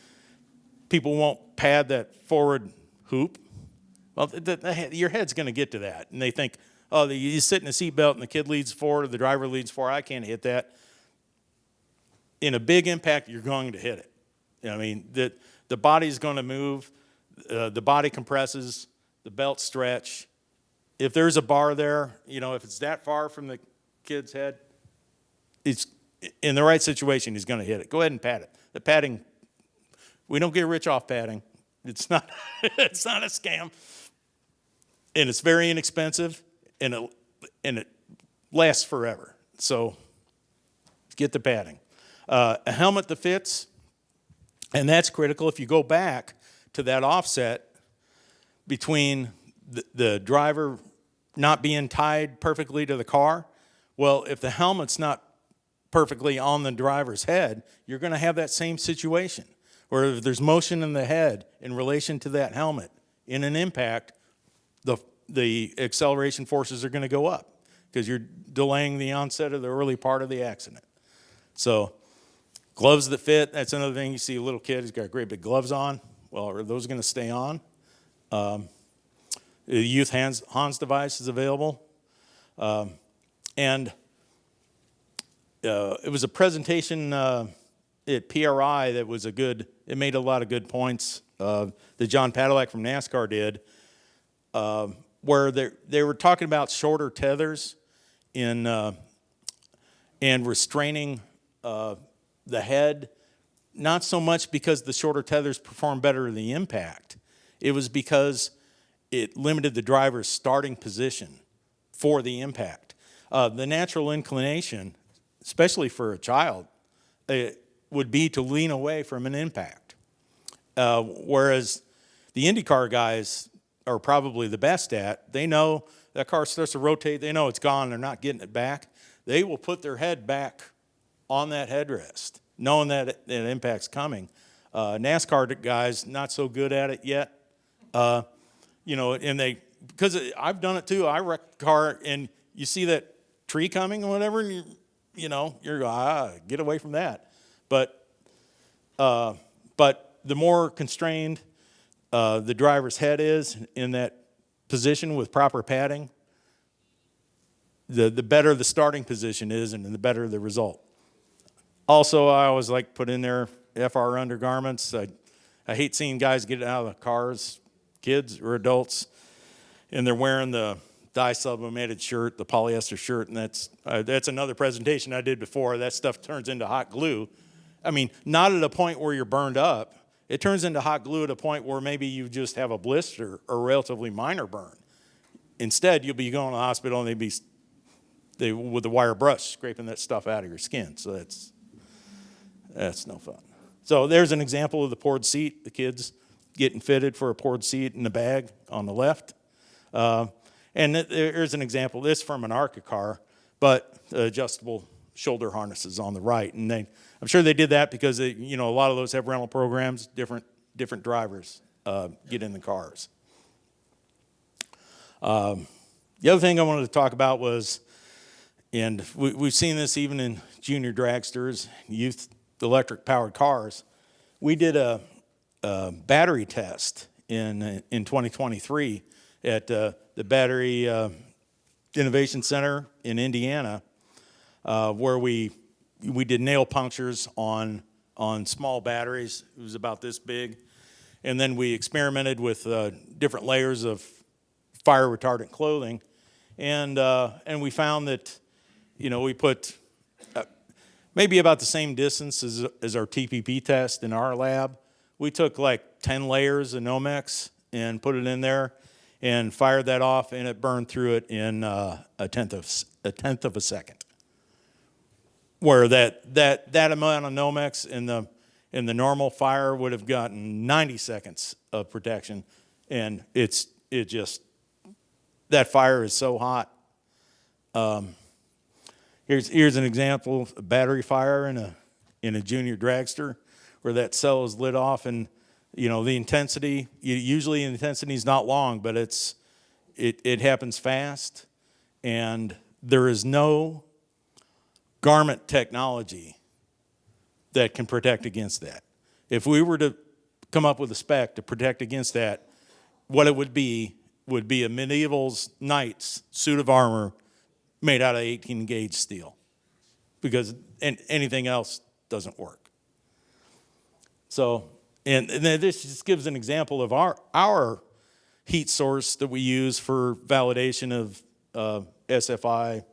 people won't pad that forward hoop. Well, your head's going to get to that. And they think, you sit in a seatbelt and the kid leads forward or the driver leads forward. I can't hit that. In a big impact, you're going to hit it. The body's going to move. The body compresses. The belts stretch. If there's a bar there, if it's that far from the kid's head, it's in the right situation, he's going to hit it. Go ahead and pad it. The padding, we don't get rich off padding. It's not a scam. And it's very inexpensive. And it lasts forever. So get the padding. A helmet that fits, and that's critical. If you go back to that offset between the driver not being tied perfectly to the car, well, if the helmet's not perfectly on the driver's head, you're going to have that same situation. Where if there's motion in the head in relation to that helmet in an impact, the acceleration forces are going to go up because you're delaying the onset of the early part of the accident. So gloves that fit, that's another thing. You see a little kid who's got great big gloves on. Well, are those going to stay on? The youth Hans device is available. And it was a presentation at PRI that was it made a lot of good points that John Padalecki from NASCAR did, where they were talking about shorter tethers and restraining the head, not so much because the shorter tethers perform better in the impact. It was because it limited the driver's starting position for the impact. The natural inclination, especially for a child, would be to lean away from an impact. Whereas the IndyCar guys are probably the best at, they know that car starts to rotate, they know it's gone, they're not getting it back. They will put their head back on that headrest, knowing that an impact's coming. NASCAR guys, not so good at it yet. And because I've done it too, I wrecked a car and you see that tree coming or whatever, and you're get away from that. But the more constrained the driver's head is in that position with proper padding, the better the starting position is and the better the result. Also, I always like put in there FR undergarments. I hate seeing guys get out of the cars, kids or adults, and they're wearing the dye-sublimated shirt, the polyester shirt, and that's another presentation I did before. That stuff turns into hot glue. I mean, not at a point where you're burned up. It turns into hot glue at a point where maybe you just have a blister or a relatively minor burn. Instead, you'll be going to the hospital and they with a wire brush scraping that stuff out of your skin. So that's no fun. So there's an example of the poured seat. The kid's getting fitted for a poured seat in the bag on the left. And there's an example. This from an ARCA car, but adjustable shoulder harnesses on the right. And I'm sure they did that because a lot of those have rental programs. Different drivers get in the cars. The other thing I wanted to talk about was, and we've seen this even in junior dragsters, youth electric powered cars. We did a battery test in 2023 at the Battery Innovation Center in Indiana, where we did nail punctures on small batteries. It was about this big, and then we experimented with different layers of fire retardant clothing, and we found that we put maybe about the same distance as our TPP test in our lab. We took like 10 layers of Nomex and put it in there and fired that off, and it burned through it in a tenth of a second. Where that amount of Nomex in the normal fire would have gotten 90 seconds of protection, and that fire is so hot. Here's an example of a battery fire in a junior dragster, where that cell is lit off, and the intensity. Usually, the intensity is not long, but it happens fast, and there is no garment technology that can protect against that. If we were to come up with a spec to protect against that, what it would be a medieval knight's suit of armor made out of 18 gauge steel, because anything else doesn't work. So, and this just gives an example of our heat source that we use for validation of SFI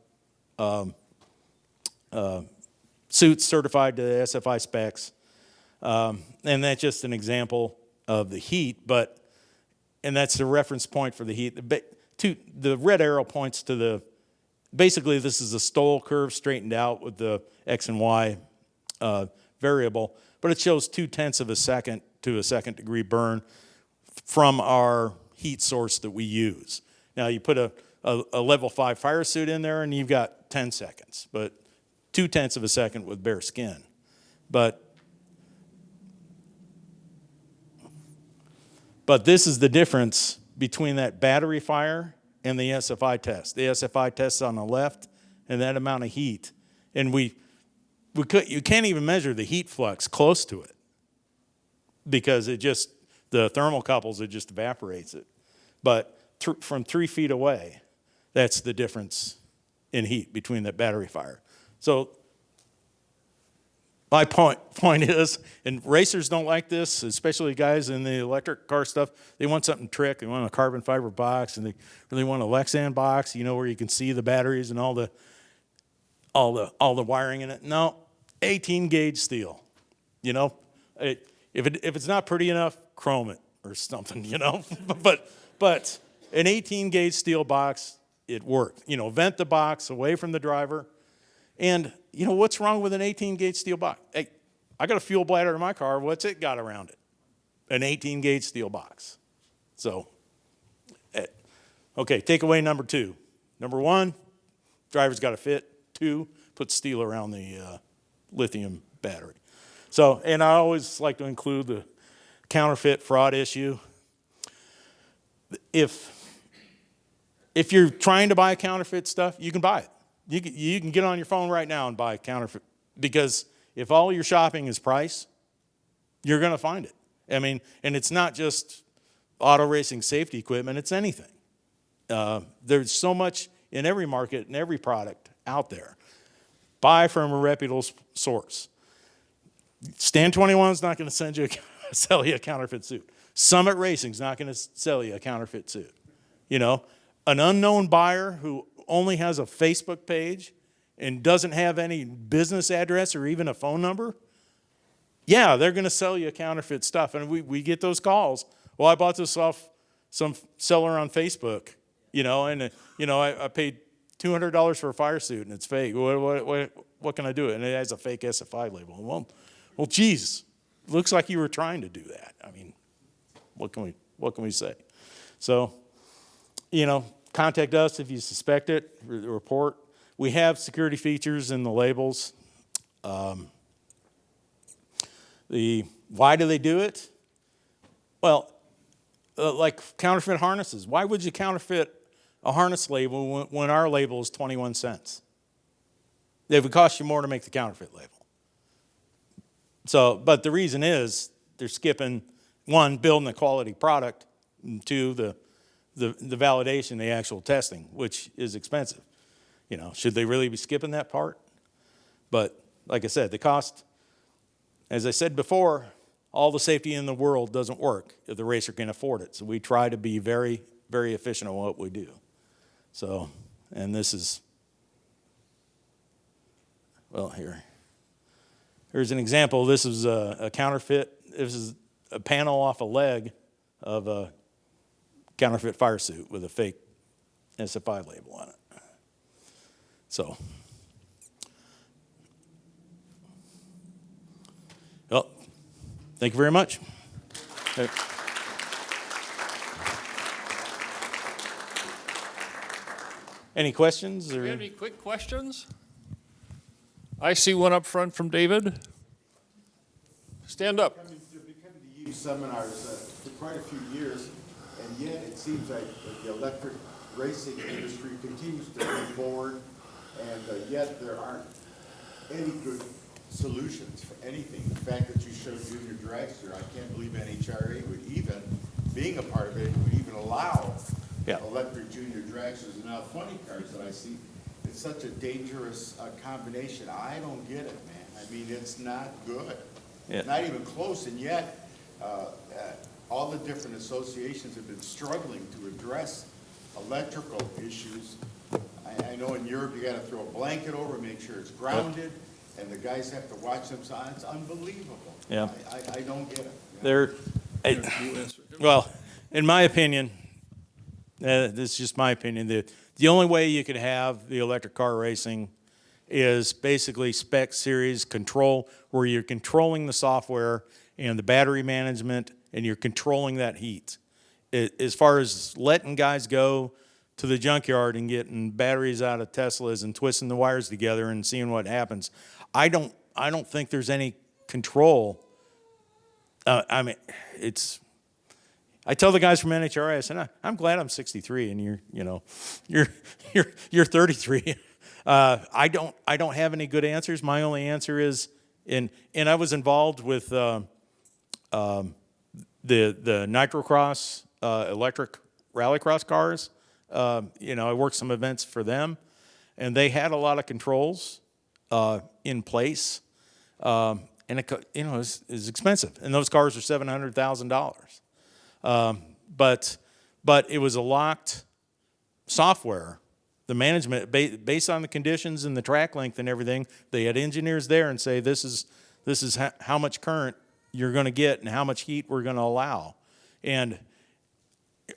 suits certified to SFI specs. And that's just an example of the heat, and that's the reference point for the heat. The red arrow points to basically this is a stole curve straightened out with the X and Y variable, but it shows 0.2 of a second to a second degree burn from our heat source that we use. Now you put a level 5 fire suit in there and you've got 10 seconds, but 0.2 of a second with bare skin. But this is the difference between that battery fire and the SFI test. The SFI test on the left and that amount of heat. And you can't even measure the heat flux close to it because the thermocouples, it just evaporates it. But from 3 feet away, that's the difference in heat between that battery fire. So my point is, and racers don't like this, especially guys in the electric car stuff, they want something trick. They want a carbon fiber box, and they really want a Lexan box, where you can see the batteries and all the wiring in it. No, 18 gauge steel. If it's not pretty enough, chrome it or something. But an 18 gauge steel box, it worked. Vent the box away from the driver. And what's wrong with an 18 gauge steel box? Hey, I got a fuel bladder in my car. What's it got around it? An 18 gauge steel box. So, okay, takeaway number 2. Number 1, driver's got to fit. 2, put steel around the lithium battery. So, and I always like to include the counterfeit fraud issue. If you're trying to buy counterfeit stuff, you can buy it. You can get on your phone right now and buy counterfeit, because if all your shopping is price, you're going to find it. And it's not just auto racing safety equipment, it's anything. There's so much in every market and every product out there. Buy from a reputable source. Stand 21 is not going to sell you a counterfeit suit. Summit Racing is not going to sell you a counterfeit suit. An unknown buyer who only has a Facebook page and doesn't have any business address or even a phone number, yeah, they're going to sell you counterfeit stuff. And we get those calls. Well, I bought this off some seller on Facebook, and I paid $200 for a fire suit and it's fake. What can I do? And it has a fake SFI label. Well, geez, looks like you were trying to do that. What can we say? So, contact us if you suspect it, report. We have security features in the labels. Why do they do it? Well, like counterfeit harnesses. Why would you counterfeit a harness label when our label is 21 cents? It would cost you more to make the counterfeit label. So, but the reason is they're skipping, 1, building a quality product, and 2, the validation, the actual testing, which is expensive. Should they really be skipping that part? But like I said, the cost, as I said before, all the safety in the world doesn't work if the racer can afford it. So we try to be very, very efficient on what we do. So, and this is, well, here's an example. This is a counterfeit. This is a panel off a leg of a counterfeit fire suit with a fake SFI label on it. So, well, thank you very much. Okay. Any questions? Do you have any quick questions? I see one up front from David. Stand up. They're coming to use seminars for quite a few years, and yet it seems like the electric racing industry continues to move forward, and yet there aren't any good solutions for anything. The fact that you showed Junior Dragster, I can't believe NHRA would even, being a part of it, would even allow electric Junior Dragsters and now funny cars that I see. It's such a dangerous combination. I don't get it, man. It's not good. Yeah. Not even close, and yet all the different associations have been struggling to address electrical issues. I know in Europe you got to throw a blanket over, make sure it's grounded, and the guys have to watch them. So it's unbelievable. Yeah, I don't get it. Well, in my opinion, this is just my opinion. The the only way you could have the electric car racing is basically spec series control, where you're controlling the software and the battery management, and you're controlling that heat. As far as letting guys go to the junkyard and getting batteries out of Teslas and twisting the wires together and seeing what happens, I don't think there's any control. I mean, I tell the guys from NHRA, I said, I'm glad I'm 63 and you're 33. I don't have any good answers. My only answer is, and I was involved with the nitrocross electric rallycross cars. I worked some events for them, and they had a lot of controls in place, and it's expensive. And those cars are $700,000. But it was a locked software. The management, based on the conditions and the track length and everything, they had engineers there and say, this is how much current you're going to get and how much heat we're going to allow. And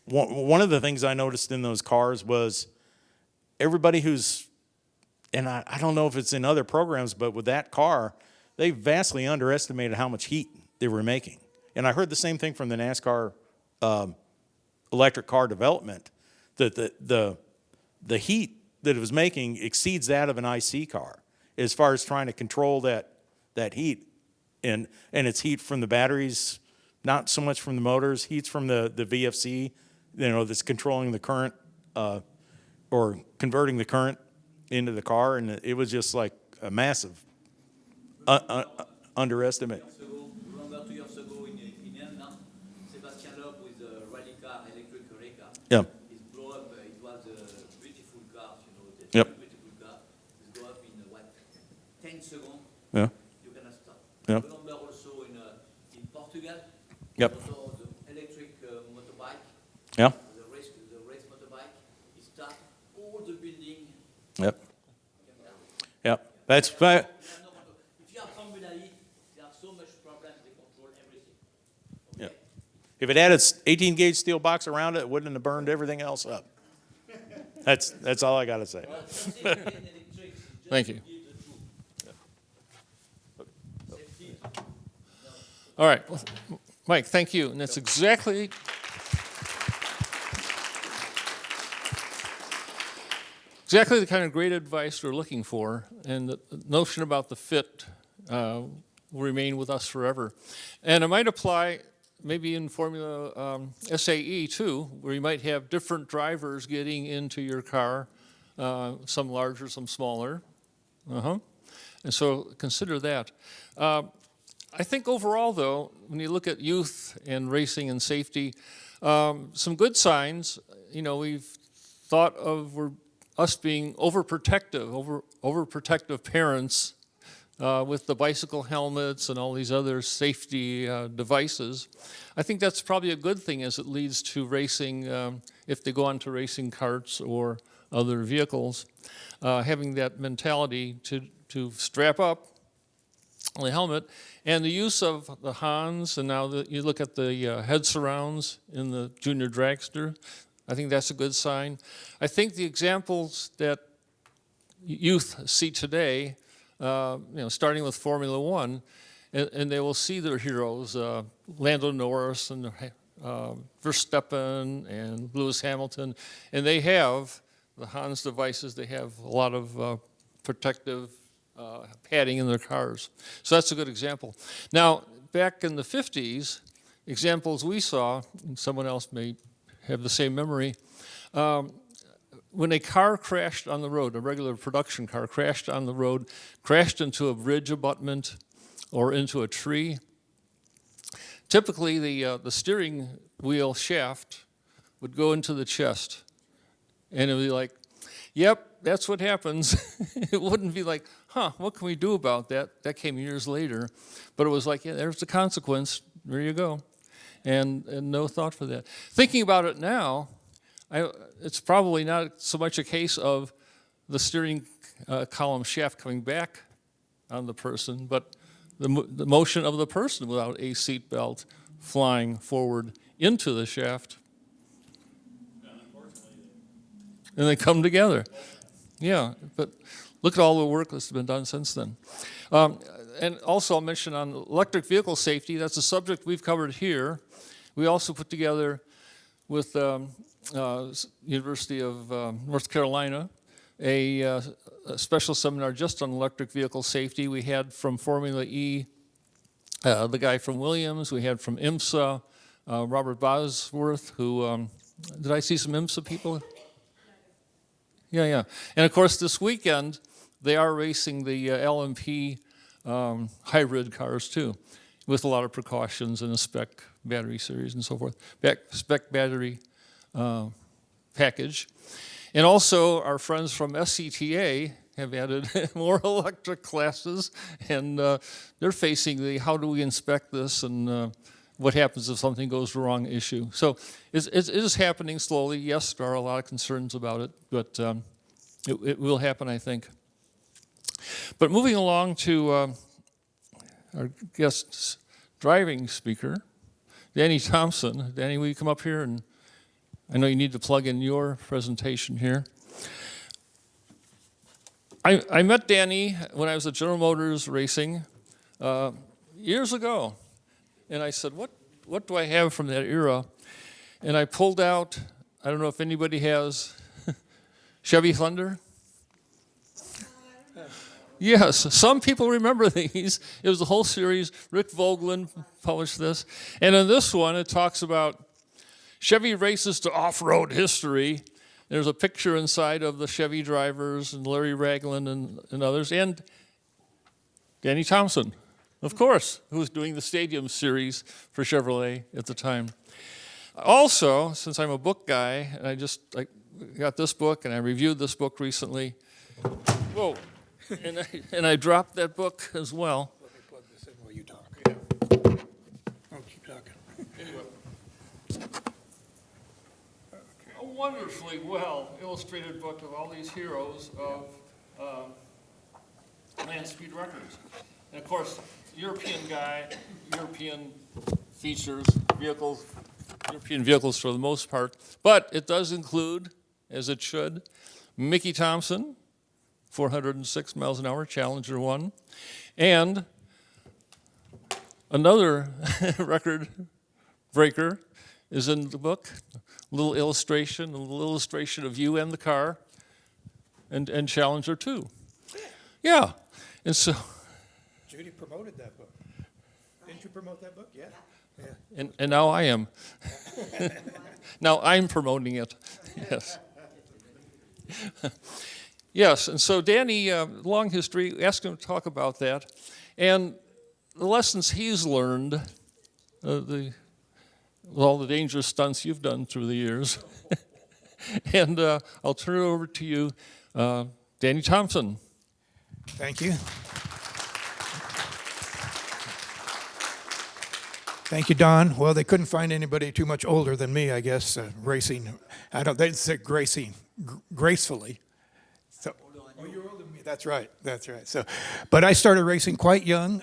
one of the things I noticed in those cars was everybody who's, and I don't know if it's in other programs, but with that car, they vastly underestimated how much heat they were making. And I heard the same thing from the NASCAR electric car development, that the heat that it was making exceeds that of an IC car as far as trying to control that heat. And it's heat from the batteries, not so much from the motors, heat's from the VFC, that's controlling the current or converting the current into the car. And it was just like a massive underestimate. Remember 2 years ago in England, Sebastian Loeb with the rally car, electric rally car. Yeah. It blew up. It was a beautiful car, the Yep. beautiful car. It blew up in 10 seconds. Yeah. You cannot stop. Yeah. Remember also in Portugal. Yep. Also the electric motorbike. Yeah. The race motorbike. It starts all the building. Yep. Yep. That's right. If you have Formula E, there are so much problems. They control everything. Yeah. If it had its 18 gauge steel box around it, it wouldn't have burned everything else up. That's all I got to say. Thank you. All right, well, Mike, thank you. And that's exactly the kind of great advice we're looking for, and the notion about the fit will remain with us forever. And it might apply maybe in Formula SAE too, where you might have different drivers getting into your car, some larger, some smaller. And so consider that. I think overall, though, when you look at youth and racing and safety, some good signs. We've thought of us being overprotective parents with the bicycle helmets and all these other safety devices. I think that's probably a good thing as it leads to racing, if they go on to racing karts or other vehicles, having that mentality to strap up the helmet, and the use of the Hans, and now that you look at the head surrounds in the junior dragster, I think that's a good sign. I think the examples that youth see today, starting with Formula One, and they will see their heroes, Lando Norris and Verstappen and Lewis Hamilton, and they have the Hans devices. They have a lot of protective padding in their cars. So that's a good example. Now, back in the 50s, examples we saw, and someone else may have the same memory, when a car crashed on the road, a regular production car crashed on the road, crashed into a bridge abutment or into a tree, typically the steering wheel shaft would go into the chest. And it would be like, yep, that's what happens. It wouldn't be like, what can we do about that? That came years later. But it was like, yeah, there's the consequence. There you go. And no thought for that. Thinking about it now, it's probably not so much a case of the steering column shaft coming back on the person, but the motion of the person without a seat belt flying forward into the shaft. and they come together. Yeah, but look at all the work that's been done since then. And also I'll mention on electric vehicle safety, that's a subject we've covered here. We also put together with University of North Carolina a special seminar just on electric vehicle safety. We had from Formula E, the guy from Williams. We had from IMSA, Robert Bosworth, who, did I see some IMSA people? Yeah. And of course this weekend, they are racing the LMP hybrid cars too, with a lot of precautions and a spec battery series and so forth, spec battery package. And also our friends from SCTA have added more electric classes, and they're facing the how do we inspect this and what happens if something goes wrong issue. So it is happening slowly. Yes, there are a lot of concerns about it, but it will happen, I think. But moving along to our guest driving speaker, Danny Thompson. Danny, will you come up here? And I know you need to plug in your presentation here. I met Danny when I was at General Motors racing years ago. And I said, what do I have from that era? And I pulled out, I don't know if anybody has, Chevy Thunder? Yes, some people remember these. It was a whole series. Rick Vogelin published this. And in this one, it talks about Chevy races to off-road history. There's a picture inside of the Chevy drivers and Larry Ragland and others, and Danny Thompson, of course, who was doing the Stadium series for Chevrolet at the time. Also, since I'm a book guy, and I got this book, and I reviewed this book recently. Whoa. And I dropped that book as well. Let me plug this in while you talk. Yeah. I'll keep talking. A wonderfully well illustrated book of all these heroes of land speed records. And of course, European guy, European features, vehicles, European vehicles for the most part. But it does include, as it should, Mickey Thompson, 406 miles an hour, Challenger 1. And another record breaker is in the book, a little illustration of you and the car, and Challenger 2. Yeah, and so. Judy promoted that book. Didn't you promote that book? Yeah. Yeah. And now I am. Now I'm promoting it, yes. Yes, and so Danny, long history, asked him to talk about that. And the lessons he's learned, with all the dangerous stunts you've done through the years. And I'll turn it over to you, Danny Thompson. Thank you. Thank you, Don. Well, they couldn't find anybody too much older than me, I guess, racing. They said gracefully. So, oh, you're older than me. That's right. So, but I started racing quite young.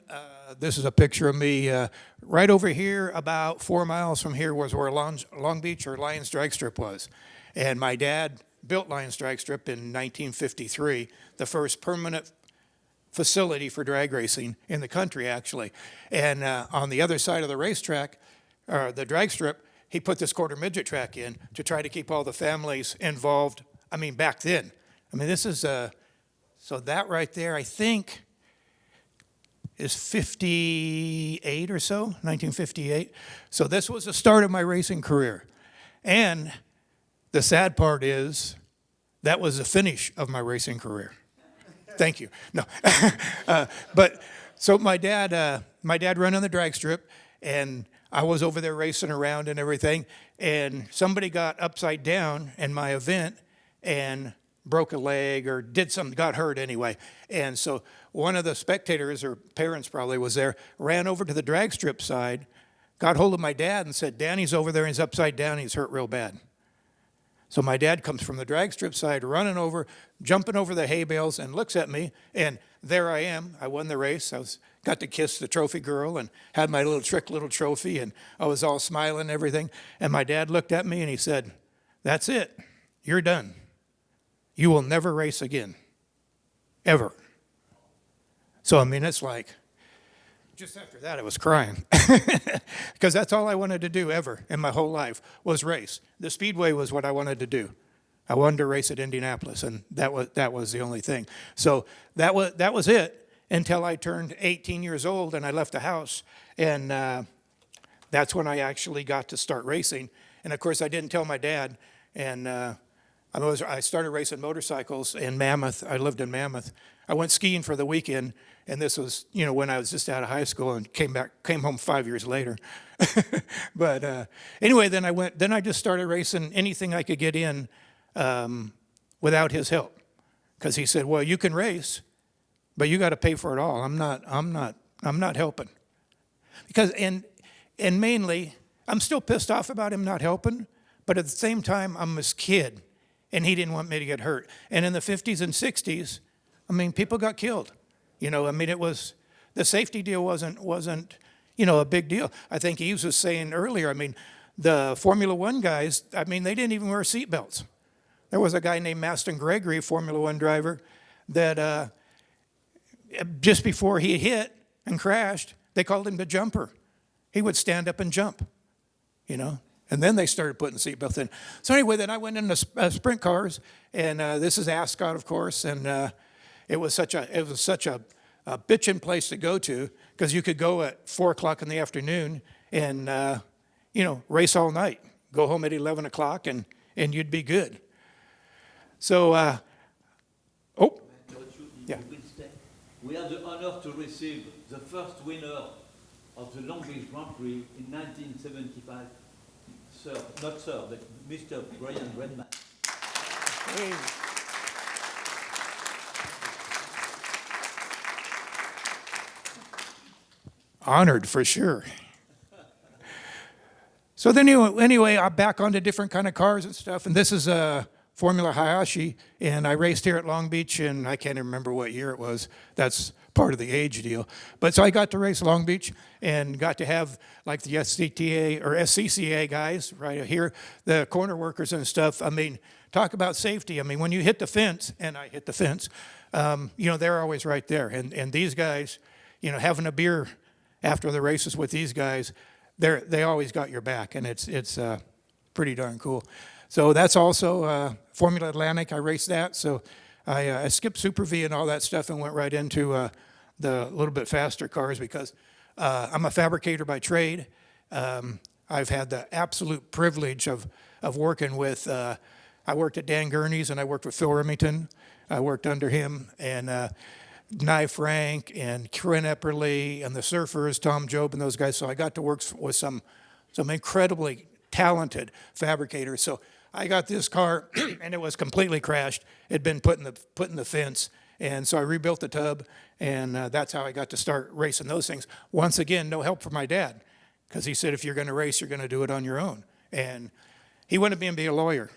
This is a picture of me right over here, about 4 miles from here was where Long Beach or Lions Drag Strip was. And my dad built Lions Drag Strip in 1953, the first permanent facility for drag racing in the country, actually. And on the other side of the racetrack, the drag strip, he put this quarter midget track in to try to keep all the families involved. I mean, back then. I mean, this is, so that right there, I think, is 58 or so, 1958. So this was the start of my racing career. And the sad part is, that was the finish of my racing career. Thank you. No, but so my dad ran on the drag strip, and I was over there racing around and everything, and somebody got upside down in my event and broke a leg or got hurt anyway. And so one of the spectators, or parents probably was there, ran over to the drag strip side, got hold of my dad and said, Danny's over there and he's upside down, he's hurt real bad. So my dad comes from the drag strip side, running over, jumping over the hay bales, and looks at me, and there I am. I won the race. Got to kiss the trophy girl and had my little trophy, and I was all smiling and everything. And my dad looked at me and he said, that's it. You're done. you will never race again, ever. So, I mean, it's like, just after that, I was crying because that's all I wanted to do ever in my whole life was race. The Speedway was what I wanted to do. I wanted to race at Indianapolis, and that was the only thing. So that was it until I turned 18 years old and I left the house, and that's when I actually got to start racing. And of course, I didn't tell my dad, and I started racing motorcycles in Mammoth. I lived in Mammoth. I went skiing for the weekend, and this was, when I was just out of high school and came home 5 years later. But anyway, then I just started racing anything I could get in without his help, because he said, "Well, you can race, but you got to pay for it all. I'm not helping." Because and mainly, I'm still pissed off about him not helping, but at the same time, I'm his kid, and he didn't want me to get hurt. And in the 50s and 60s, I mean, people got killed. I mean, it was, the safety deal wasn't a big deal. I think Yves was saying earlier, I mean, the Formula One guys, I mean, they didn't even wear seatbelts. There was a guy named Maston Gregory, a Formula One driver, that just before he hit and crashed, they called him the jumper. He would stand up and jump, and then they started putting seatbelts in. So anyway, then I went into sprint cars, and this is Ascot, of course, and it was such a bitchin' place to go to, because you could go at 4 o'clock in the afternoon and race all night, go home at 11 o'clock, and you'd be good. So, yeah. We have the honor to receive the first winner of the Long Beach Grand Prix in 1975. Sir, not sir, but Mr. Brian Redman. Hey. Honored for sure. So then anyway, I'm back onto different kind of cars and stuff, and this is a Formula Hayashi, and I raced here at Long Beach, and I can't even remember what year it was. That's part of the age deal. But so I got to race Long Beach and got to have like the SCTA or SCCA guys right here, the corner workers and stuff. I mean, talk about safety. I mean, when you hit the fence, and I hit the fence, they're always right there. And these guys, having a beer after the races with these guys, they always got your back, and it's pretty darn cool. So that's also Formula Atlantic. I raced that. So I skipped Super V and all that stuff and went right into the little bit faster cars because I'm a fabricator by trade. I've had the absolute privilege of working with, I worked at Dan Gurney's and I worked with Phil Remington. I worked under him, and Nye Frank and Corinne Epperly and the Surfers, Tom Job and those guys. So I got to work with some incredibly talented fabricators. So I got this car and it was completely crashed. It had been put in the fence. And so I rebuilt the tub, and that's how I got to start racing those things. Once again, no help from my dad, because he said, if you're going to race, you're going to do it on your own. And he wanted me to be a lawyer,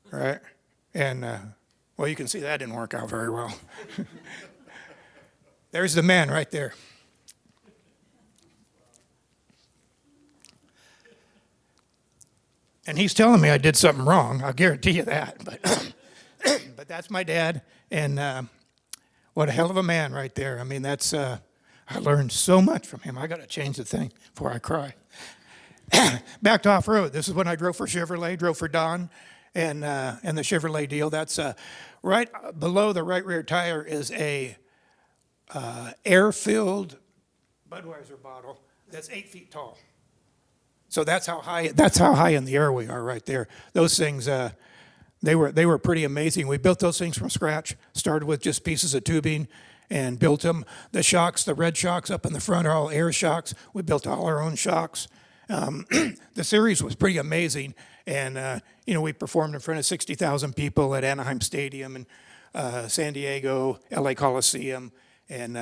right? And, well, you can see that didn't work out very well. There's the man right there. And he's telling me I did something wrong. I'll guarantee you that. But that's my dad, and what a hell of a man right there. I mean, that's I learned so much from him. I got to change the thing before I cry. Back to off-road. This is when I drove for Chevrolet, drove for Don, and the Chevrolet deal. That's right below the right rear tire is a air-filled Budweiser bottle that's 8 feet tall. So that's how high in the air we are right there. Those things, they were pretty amazing. We built those things from scratch. Started with just pieces of tubing and built them. The shocks, the red shocks up in the front are all air shocks. We built all our own shocks. The series was pretty amazing, and we performed in front of 60,000 people at Anaheim Stadium and San Diego, LA Coliseum, and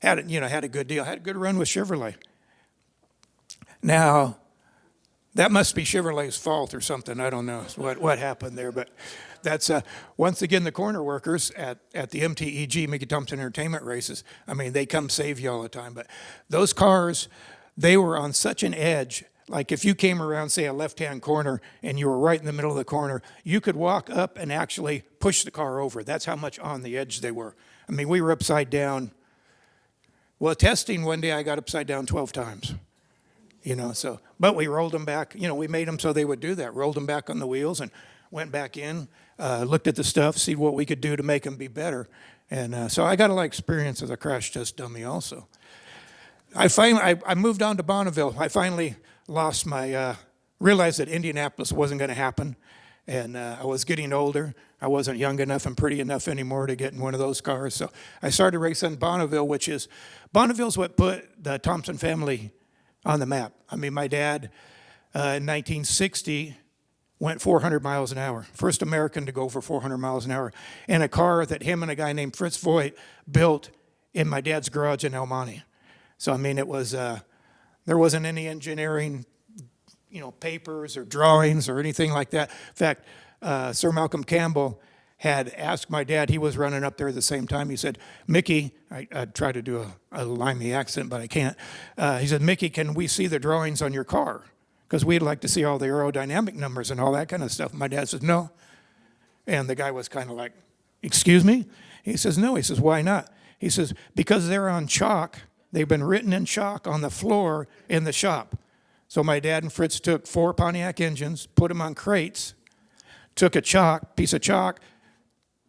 had a good deal. Had a good run with Chevrolet. Now, that must be Chevrolet's fault or something. I don't know what happened there, but that's once again the corner workers at the MTEG, Mickey Thompson Entertainment races. I mean, they come save you all the time. But those cars, they were on such an edge. like if you came around, say, a left-hand corner and you were right in the middle of the corner, you could walk up and actually push the car over. That's how much on the edge they were. I mean, we were upside down. Well, testing one day, I got upside down 12 times. You know, so, but we rolled them back. You know, we made them so they would do that. Rolled them back on the wheels and went back in, looked at the stuff, see what we could do to make them be better. And so I got a lot of experience as a crash test dummy also. I moved on to Bonneville. I finally lost my, realized that Indianapolis wasn't going to happen. And I was getting older. I wasn't young enough and pretty enough anymore to get in one of those cars. So I started racing Bonneville, Bonneville's what put the Thompson family on the map. I mean, my dad in 1960 went 400 miles an hour. First American to go for 400 miles an hour. In a car that him and a guy named Fritz Voigt built in my dad's garage in El Monte. So, I mean, it was, there wasn't any engineering, you know, papers or drawings or anything like that. In fact, Sir Malcolm Campbell had asked my dad, he was running up there at the same time, he said, Mickey, I try to do a limey accent, but I can't. He said, Mickey, can we see the drawings on your car? Because we'd like to see all the aerodynamic numbers and all that kind of stuff. My dad said, no. And the guy was kind of like, excuse me? He says, no. He says, why not? He says, because they're on chalk. They've been written in chalk on the floor in the shop. So my dad and Fritz took 4 Pontiac engines, put them on crates, took a piece of chalk,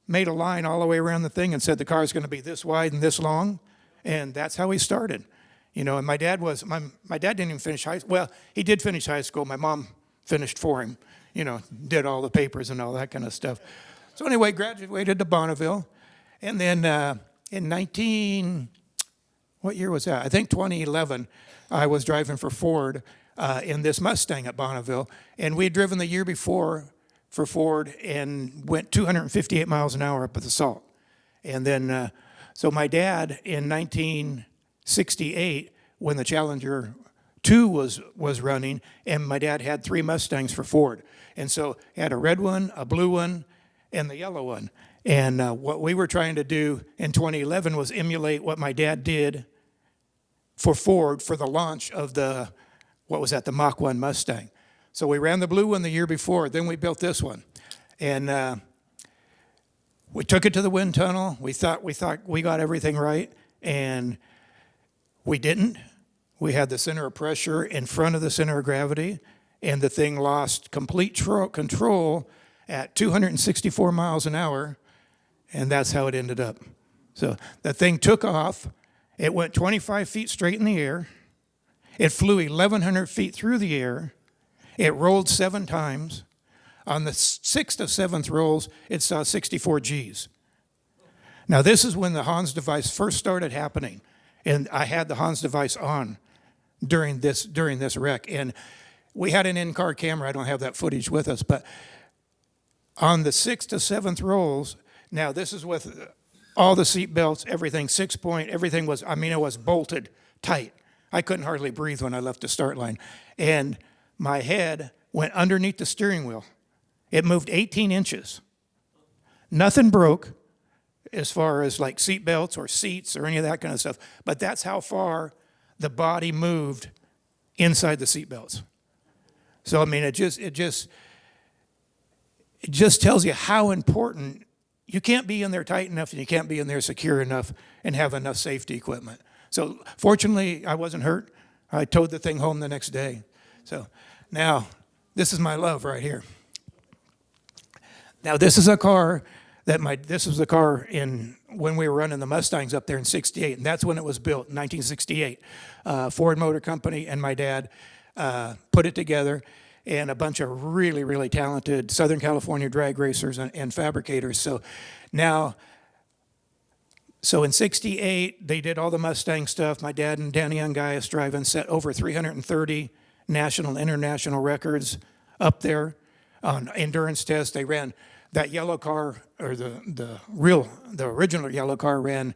made a line all the way around the thing and said the car's going to be this wide and this long. And that's how he started. You know, and my dad didn't even finish high school. Well, he did finish high school. My mom finished for him, you know, did all the papers and all that kind of stuff. So anyway, graduated to Bonneville. And then in what year was that? I think 2011, I was driving for Ford in this Mustang at Bonneville. And we had driven the year before for Ford and went 258 miles an hour up at the Salt. And then, so my dad in 1968, when the Challenger 2 was running, and my dad had 3 Mustangs for Ford. And so he had a red one, a blue one, and the yellow one. And what we were trying to do in 2011 was emulate what my dad did for Ford for the launch of the Mach 1 Mustang. So we ran the blue one the year before, then we built this one. And we took it to the wind tunnel. We thought we got everything right, and we didn't. We had the center of pressure in front of the center of gravity, and the thing lost complete control at 264 miles an hour, and that's how it ended up. So the thing took off. It went 25 feet straight in the air. It flew 1,100 feet through the air. It rolled 7 times. On the 6th of 7th rolls, it saw 64 Gs. Now, this is when the Hans device first started happening, and I had the Hans device on during this wreck. And we had an in-car camera. I don't have that footage with us, but on the 6th to 7th rolls, now this is with all the seat belts, everything, 6-point, everything was, I mean, it was bolted tight. I couldn't hardly breathe when I left the start line. And my head went underneath the steering wheel. It moved 18 inches. Nothing broke as far as like seat belts or seats or any of that kind of stuff. But that's how far the body moved inside the seat belts. So, I mean, it just tells you how important. You can't be in there tight enough and you can't be in there secure enough and have enough safety equipment. So fortunately, I wasn't hurt. I towed the thing home the next day. So now, this is my love right here. Now, this is a car this was the car when we were running the Mustangs up there in '68, and that's when it was built, in 1968. Ford Motor Company and my dad put it together, and a bunch of really, really talented Southern California drag racers and fabricators. So in '68, they did all the Mustang stuff. My dad and Danny Ungaius driving set over 330 national and international records up there on endurance tests. They ran that yellow car, or the original yellow car ran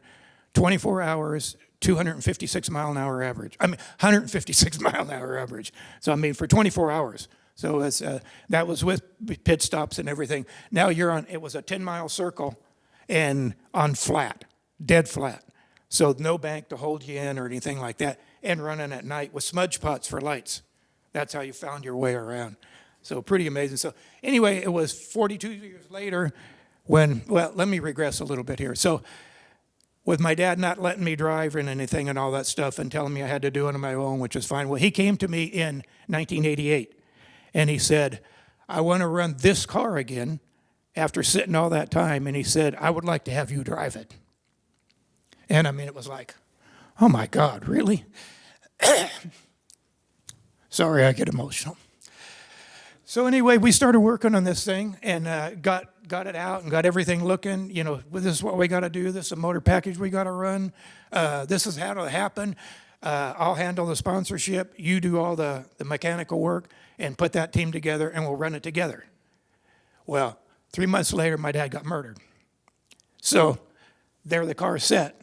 24 hours, 256 mile an hour average. I mean, 156 mile an hour average. So, I mean, for 24 hours. So it's, that was with pit stops and everything. Now it was a 10-mile circle and on flat, dead flat. So no bank to hold you in or anything like that. And running at night with smudge pots for lights. That's how you found your way around. So pretty amazing. So anyway, it was 42 years later when, well, let me regress a little bit here. So with my dad not letting me drive and anything and all that stuff and telling me I had to do it on my own, which is fine. Well, he came to me in 1988 and he said, I want to run this car again after sitting all that time. And he said, I would like to have you drive it. And I mean, it was like, oh my God, really? Sorry, I get emotional. So anyway, we started working on this thing and got it out and got everything looking. You know, this is what we got to do. This is a motor package we got to run. This is how it'll happen. I'll handle the sponsorship. You do all the mechanical work and put that team together and we'll run it together. Well, 3 months later, my dad got murdered. So there the car's set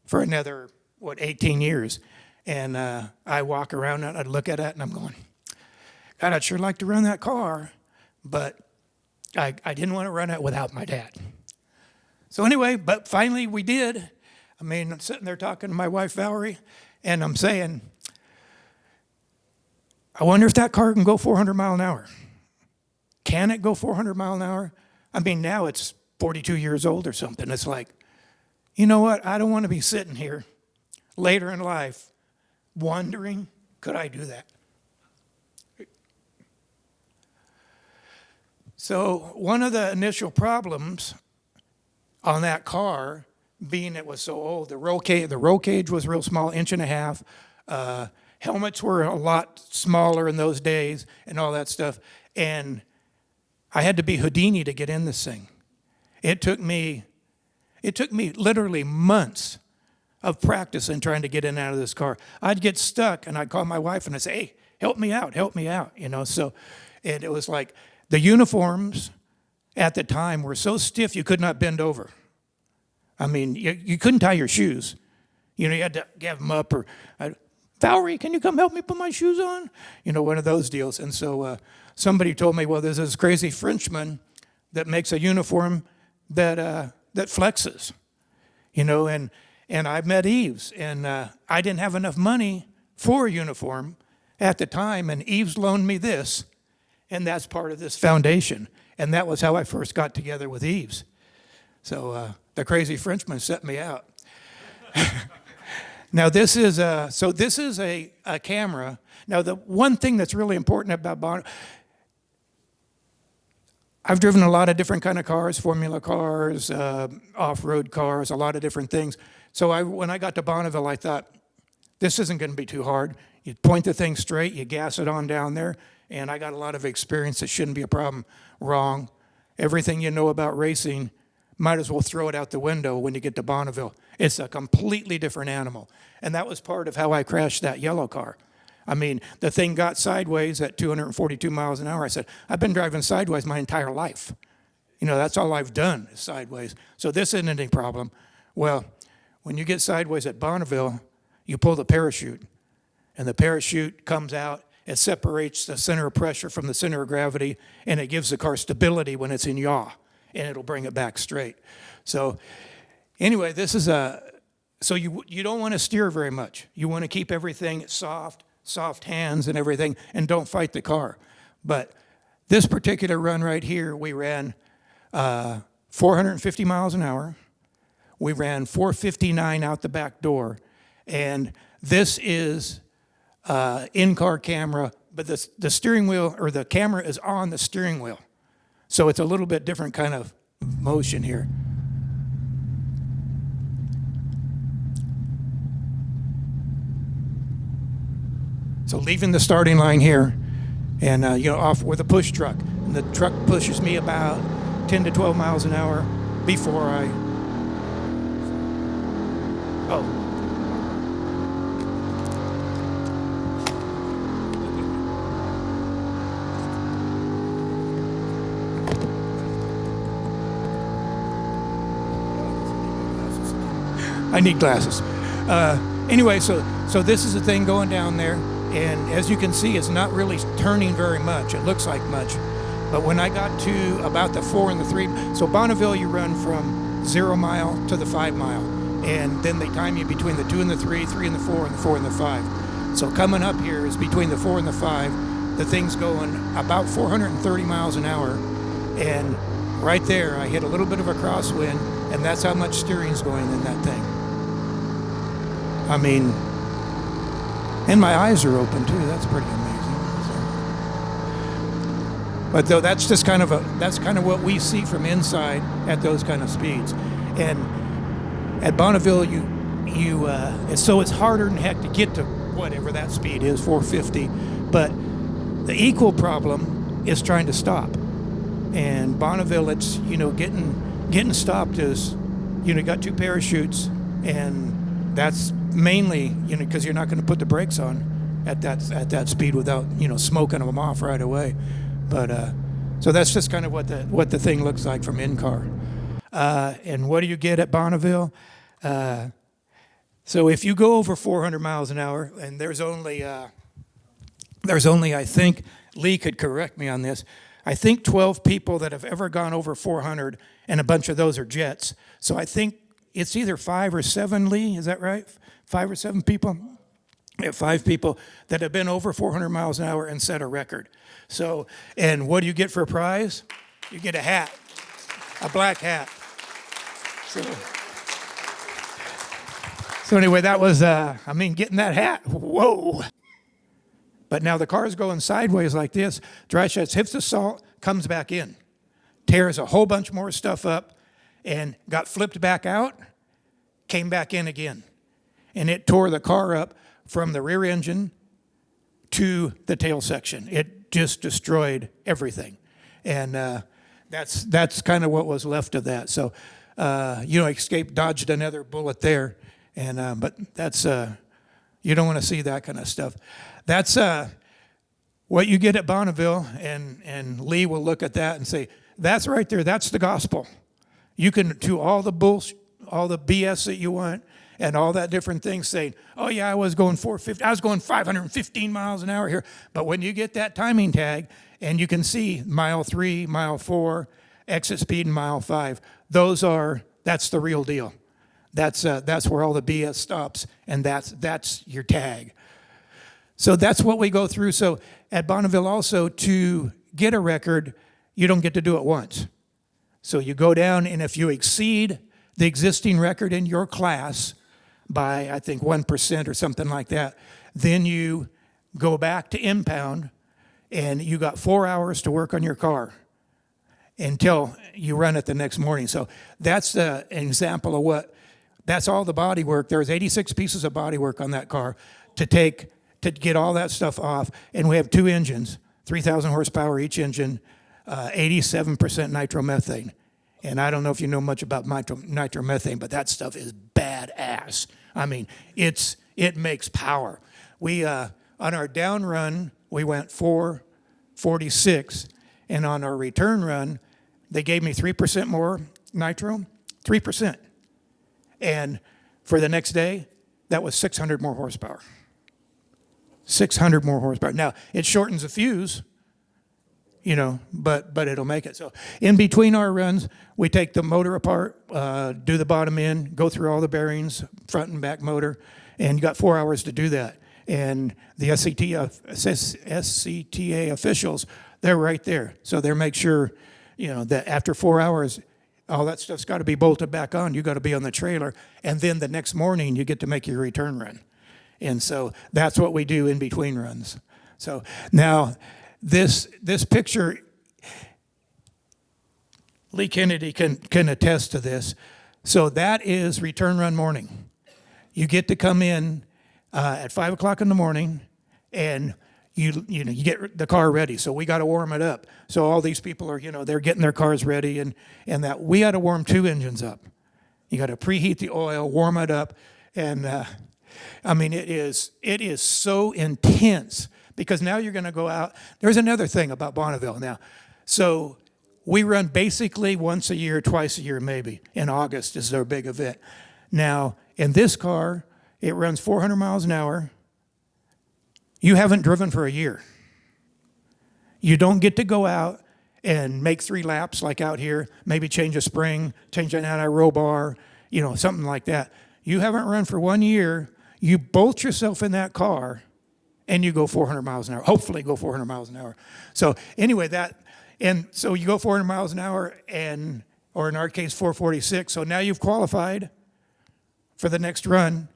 for another, 18 years. And I walk around and I'd look at it and I'm going, God, I'd sure like to run that car, but I didn't want to run it without my dad. So anyway, but finally we did. I mean, I'm sitting there talking to my wife, Valerie, and I'm saying, I wonder if that car can go 400 mile an hour. Can it go 400 mile an hour? I mean, now it's 42 years old or something. It's like, you know what? I don't want to be sitting here later in life wondering, could I do that? So one of the initial problems on that car, being it was so old, the roll cage was real small, 1.5 inches. Helmets were a lot smaller in those days and all that stuff. And I had to be Houdini to get in this thing. It took me literally months of practice in trying to get in and out of this car. I'd get stuck and I'd call my wife and I'd say, hey, help me out, you know. So it was like, the uniforms at the time were so stiff you could not bend over. I mean, you couldn't tie your shoes. You know, you had to have them up or, Valerie, can you come help me put my shoes on? You know, one of those deals. And so somebody told me, well, there's this crazy Frenchman that makes a uniform that flexes. You know, and I met Eves, and I didn't have enough money for a uniform at the time, and Eves loaned me this. And that's part of this foundation. And that was how I first got together with Eves. So the crazy Frenchman set me out. Now this is a camera. Now the one thing that's really important about Bonneville, I've driven a lot of different kind of cars, formula cars, off-road cars, a lot of different things. So when I got to Bonneville, I thought, this isn't going to be too hard. You point the thing straight, you gas it on down there, and I got a lot of experience. It shouldn't be a problem. Wrong. Everything you know about racing, might as well throw it out the window when you get to Bonneville. It's a completely different animal. And that was part of how I crashed that yellow car. I mean, the thing got sideways at 242 miles an hour. I said, I've been driving sideways my entire life. You know, that's all I've done is sideways. So this isn't any problem. Well, when you get sideways at Bonneville, you pull the parachute. And the parachute comes out. It separates the center of pressure from the center of gravity, and it gives the car stability when it's in yaw, and it'll bring it back straight. So anyway, this is so you don't want to steer very much. You want to keep everything soft hands and everything, and don't fight the car. But this particular run right here, we ran 450 miles an hour. We ran 459 out the back door, and this is in-car camera, but the steering wheel, or the camera is on the steering wheel. So it's a little bit different kind of motion here. So leaving the starting line here, and off with a push truck. And the truck pushes me about 10 to 12 miles an hour before I, I need glasses. Anyway, so this is the thing going down there, and as you can see, it's not really turning very much. It looks like much, but when I got to about the 4 and the 3, so Bonneville, you run from 0 mile to the 5 mile, and then they time you between the 2 and the 3, 3 and the 4, and the 4 and the 5. So coming up here is between the 4 and the 5. The thing's going about 430 miles an hour. And right there, I hit a little bit of a crosswind, and that's how much steering's going in that thing. I mean, and my eyes are open too. That's pretty amazing. So, but though that's just kind of what we see from inside at those kind of speeds. And at Bonneville, it's harder than heck to get to whatever that speed is, 450. But the equal problem is trying to stop. And Bonneville, it's getting stopped is got 2 parachutes, and that's mainly because you're not going to put the brakes on at that speed without smoking them off right away. But so that's just kind of what the thing looks like from in car. And what do you get at Bonneville? So if you go over 400 miles an hour, and there's only I think Lee could correct me on this. I think 12 people that have ever gone over 400, and a bunch of those are jets. So I think it's either 5 or 7, Lee, is that right? 5 or 7 people? Yeah, 5 people that have been over 400 miles an hour and set a record. So, and what do you get for a prize? You get a hat, a black hat. So anyway, that was, getting that hat, whoa. But now the car's going sideways like this. Dry sheds hits the salt, comes back in, tears a whole bunch more stuff up, and got flipped back out, came back in again. And it tore the car up from the rear engine to the tail section. It just destroyed everything. And that's kind of what was left of that. So, escaped, dodged another bullet there. And but that's, you don't want to see that kind of stuff. That's what you get at Bonneville, and Lee will look at that and say, that's right there, that's the gospel. You can do all the bullshit, all the BS that you want, and all that different things saying, oh yeah, I was going 450, I was going 515 miles an hour here. But when you get that timing tag, and you can see mile 3, mile 4, exit speed in mile 5, that's the real deal. That's where all the BS stops, and that's your tag. So that's what we go through. So at Bonneville also, to get a record, you don't get to do it once. So you go down, and if you exceed the existing record in your class by, I think, 1% or something like that, then you go back to impound, and you got 4 hours to work on your car until you run it the next morning. So that's an example of that's all the body work. There's 86 pieces of body work on that car to get all that stuff off. And we have 2 engines, 3,000 horsepower each engine, 87% nitromethane. And I don't know if you know much about nitromethane, but that stuff is badass. I mean, it makes power. We on our down run, we went 446, and on our return run, they gave me 3% more nitro, 3%. And for the next day, that was 600 more horsepower. 600 more horsepower. Now, it shortens the fuse, but it'll make it. So in between our runs, we take the motor apart, do the bottom end, go through all the bearings, front and back motor, and you got 4 hours to do that. And the SCTA officials, they're right there. So they make sure, that after 4 hours, all that stuff's got to be bolted back on. You got to be on the trailer. And then the next morning, you get to make your return run. And so that's what we do in between runs. So now this picture, Lee Kennedy can attest to this. So that is return run morning. You get to come in at 5 o'clock in the morning, and you get the car ready. So we got to warm it up. So all these people are, they're getting their cars ready, and that we got to warm 2 engines up. You got to preheat the oil, warm it up, and it is so intense, because now you're going to go out. There's another thing about Bonneville now. So we run basically once a year, twice a year maybe. In August is their big event. Now, in this car, it runs 400 miles an hour. You haven't driven for a year. You don't get to go out and make 3 laps like out here, maybe change a spring, change an anti-roll bar, something like that. You haven't run for 1 year. You bolt yourself in that car, and you go 400 miles an hour. Hopefully go 400 miles an hour. So anyway, so you go 400 miles an hour, or in our case, 446. So now you've qualified for the next run.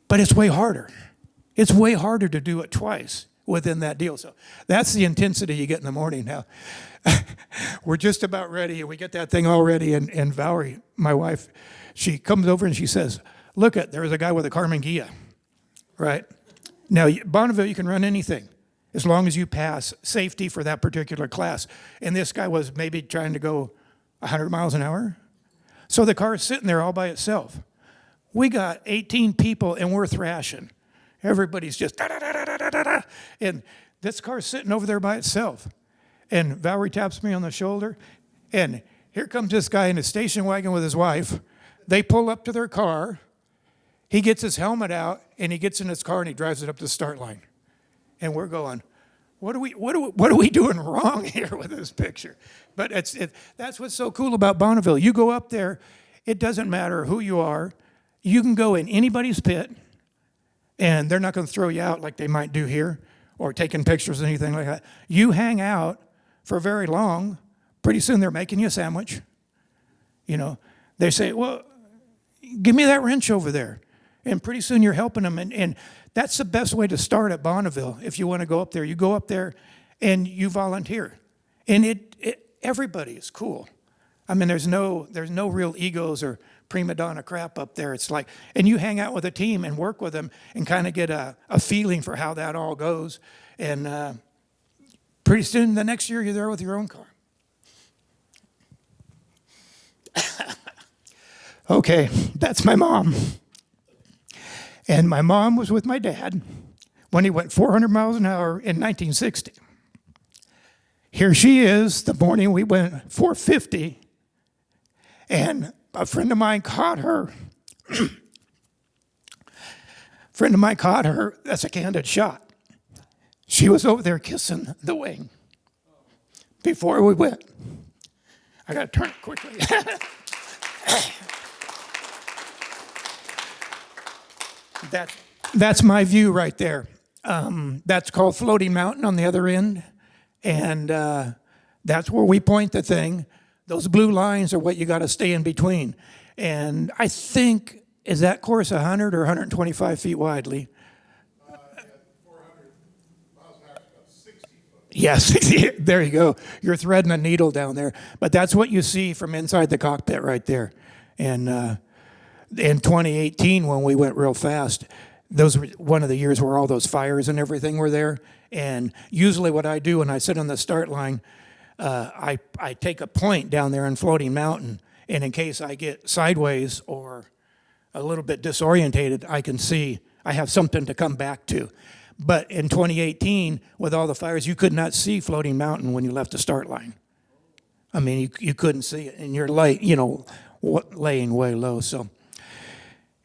But it's way harder. It's way harder to do it twice within that deal. So that's the intensity you get in the morning. Now, we're just about ready, and we get that thing all ready, and Valerie, my wife, she comes over and she says, look, there's a guy with a Carmen Ghia, right? Now, Bonneville, you can run anything as long as you pass safety for that particular class. And this guy was maybe trying to go 100 miles an hour. So the car is sitting there all by itself. We got 18 people, and we're thrashing. Everybody's just da-da-da-da-da-da-da. And this car's sitting over there by itself. And Valerie taps me on the shoulder, and here comes this guy in a station wagon with his wife. They pull up to their car. He gets his helmet out, and he gets in his car, and he drives it up to the start line. And we're going, what are we doing wrong here with this picture? But that's what's so cool about Bonneville. You go up there, it doesn't matter who you are. You can go in anybody's pit, and they're not going to throw you out like they might do here, or taking pictures or anything like that. You hang out for very long. Pretty soon they're making you a sandwich. You know, they say, well, give me that wrench over there. And pretty soon you're helping them. And that's the best way to start at Bonneville. If you want to go up there, you go up there and you volunteer. And everybody is cool. I mean, there's no real egos or prima donna crap up there. It's like, and you hang out with a team and work with them and kind of get a feeling for how that all goes. And pretty soon the next year you're there with your own car. Okay, that's my mom. And my mom was with my dad when he went 400 miles an hour in 1960. Here she is the morning we went 450, and a friend of mine caught her. That's a candid shot. She was over there kissing the wing before we went. I got to turn it quickly. That's my view right there. That's called Floating Mountain on the other end. And that's where we point the thing. Those blue lines are what you got to stay in between. And I think, is that course 100 or 125 feet wide, Lee? 400 miles an hour, about 60 foot. Yeah, 60. There you go. You're threading a needle down there. But that's what you see from inside the cockpit right there. And in 2018, when we went real fast, those were one of the years where all those fires and everything were there. And usually what I do when I sit on the start line, I take a point down there in Floating Mountain, and in case I get sideways or a little bit disorientated, I can see I have something to come back to. But in 2018, with all the fires, you could not see Floating Mountain when you left the start line. I mean, you couldn't see it, and you're laying way low. So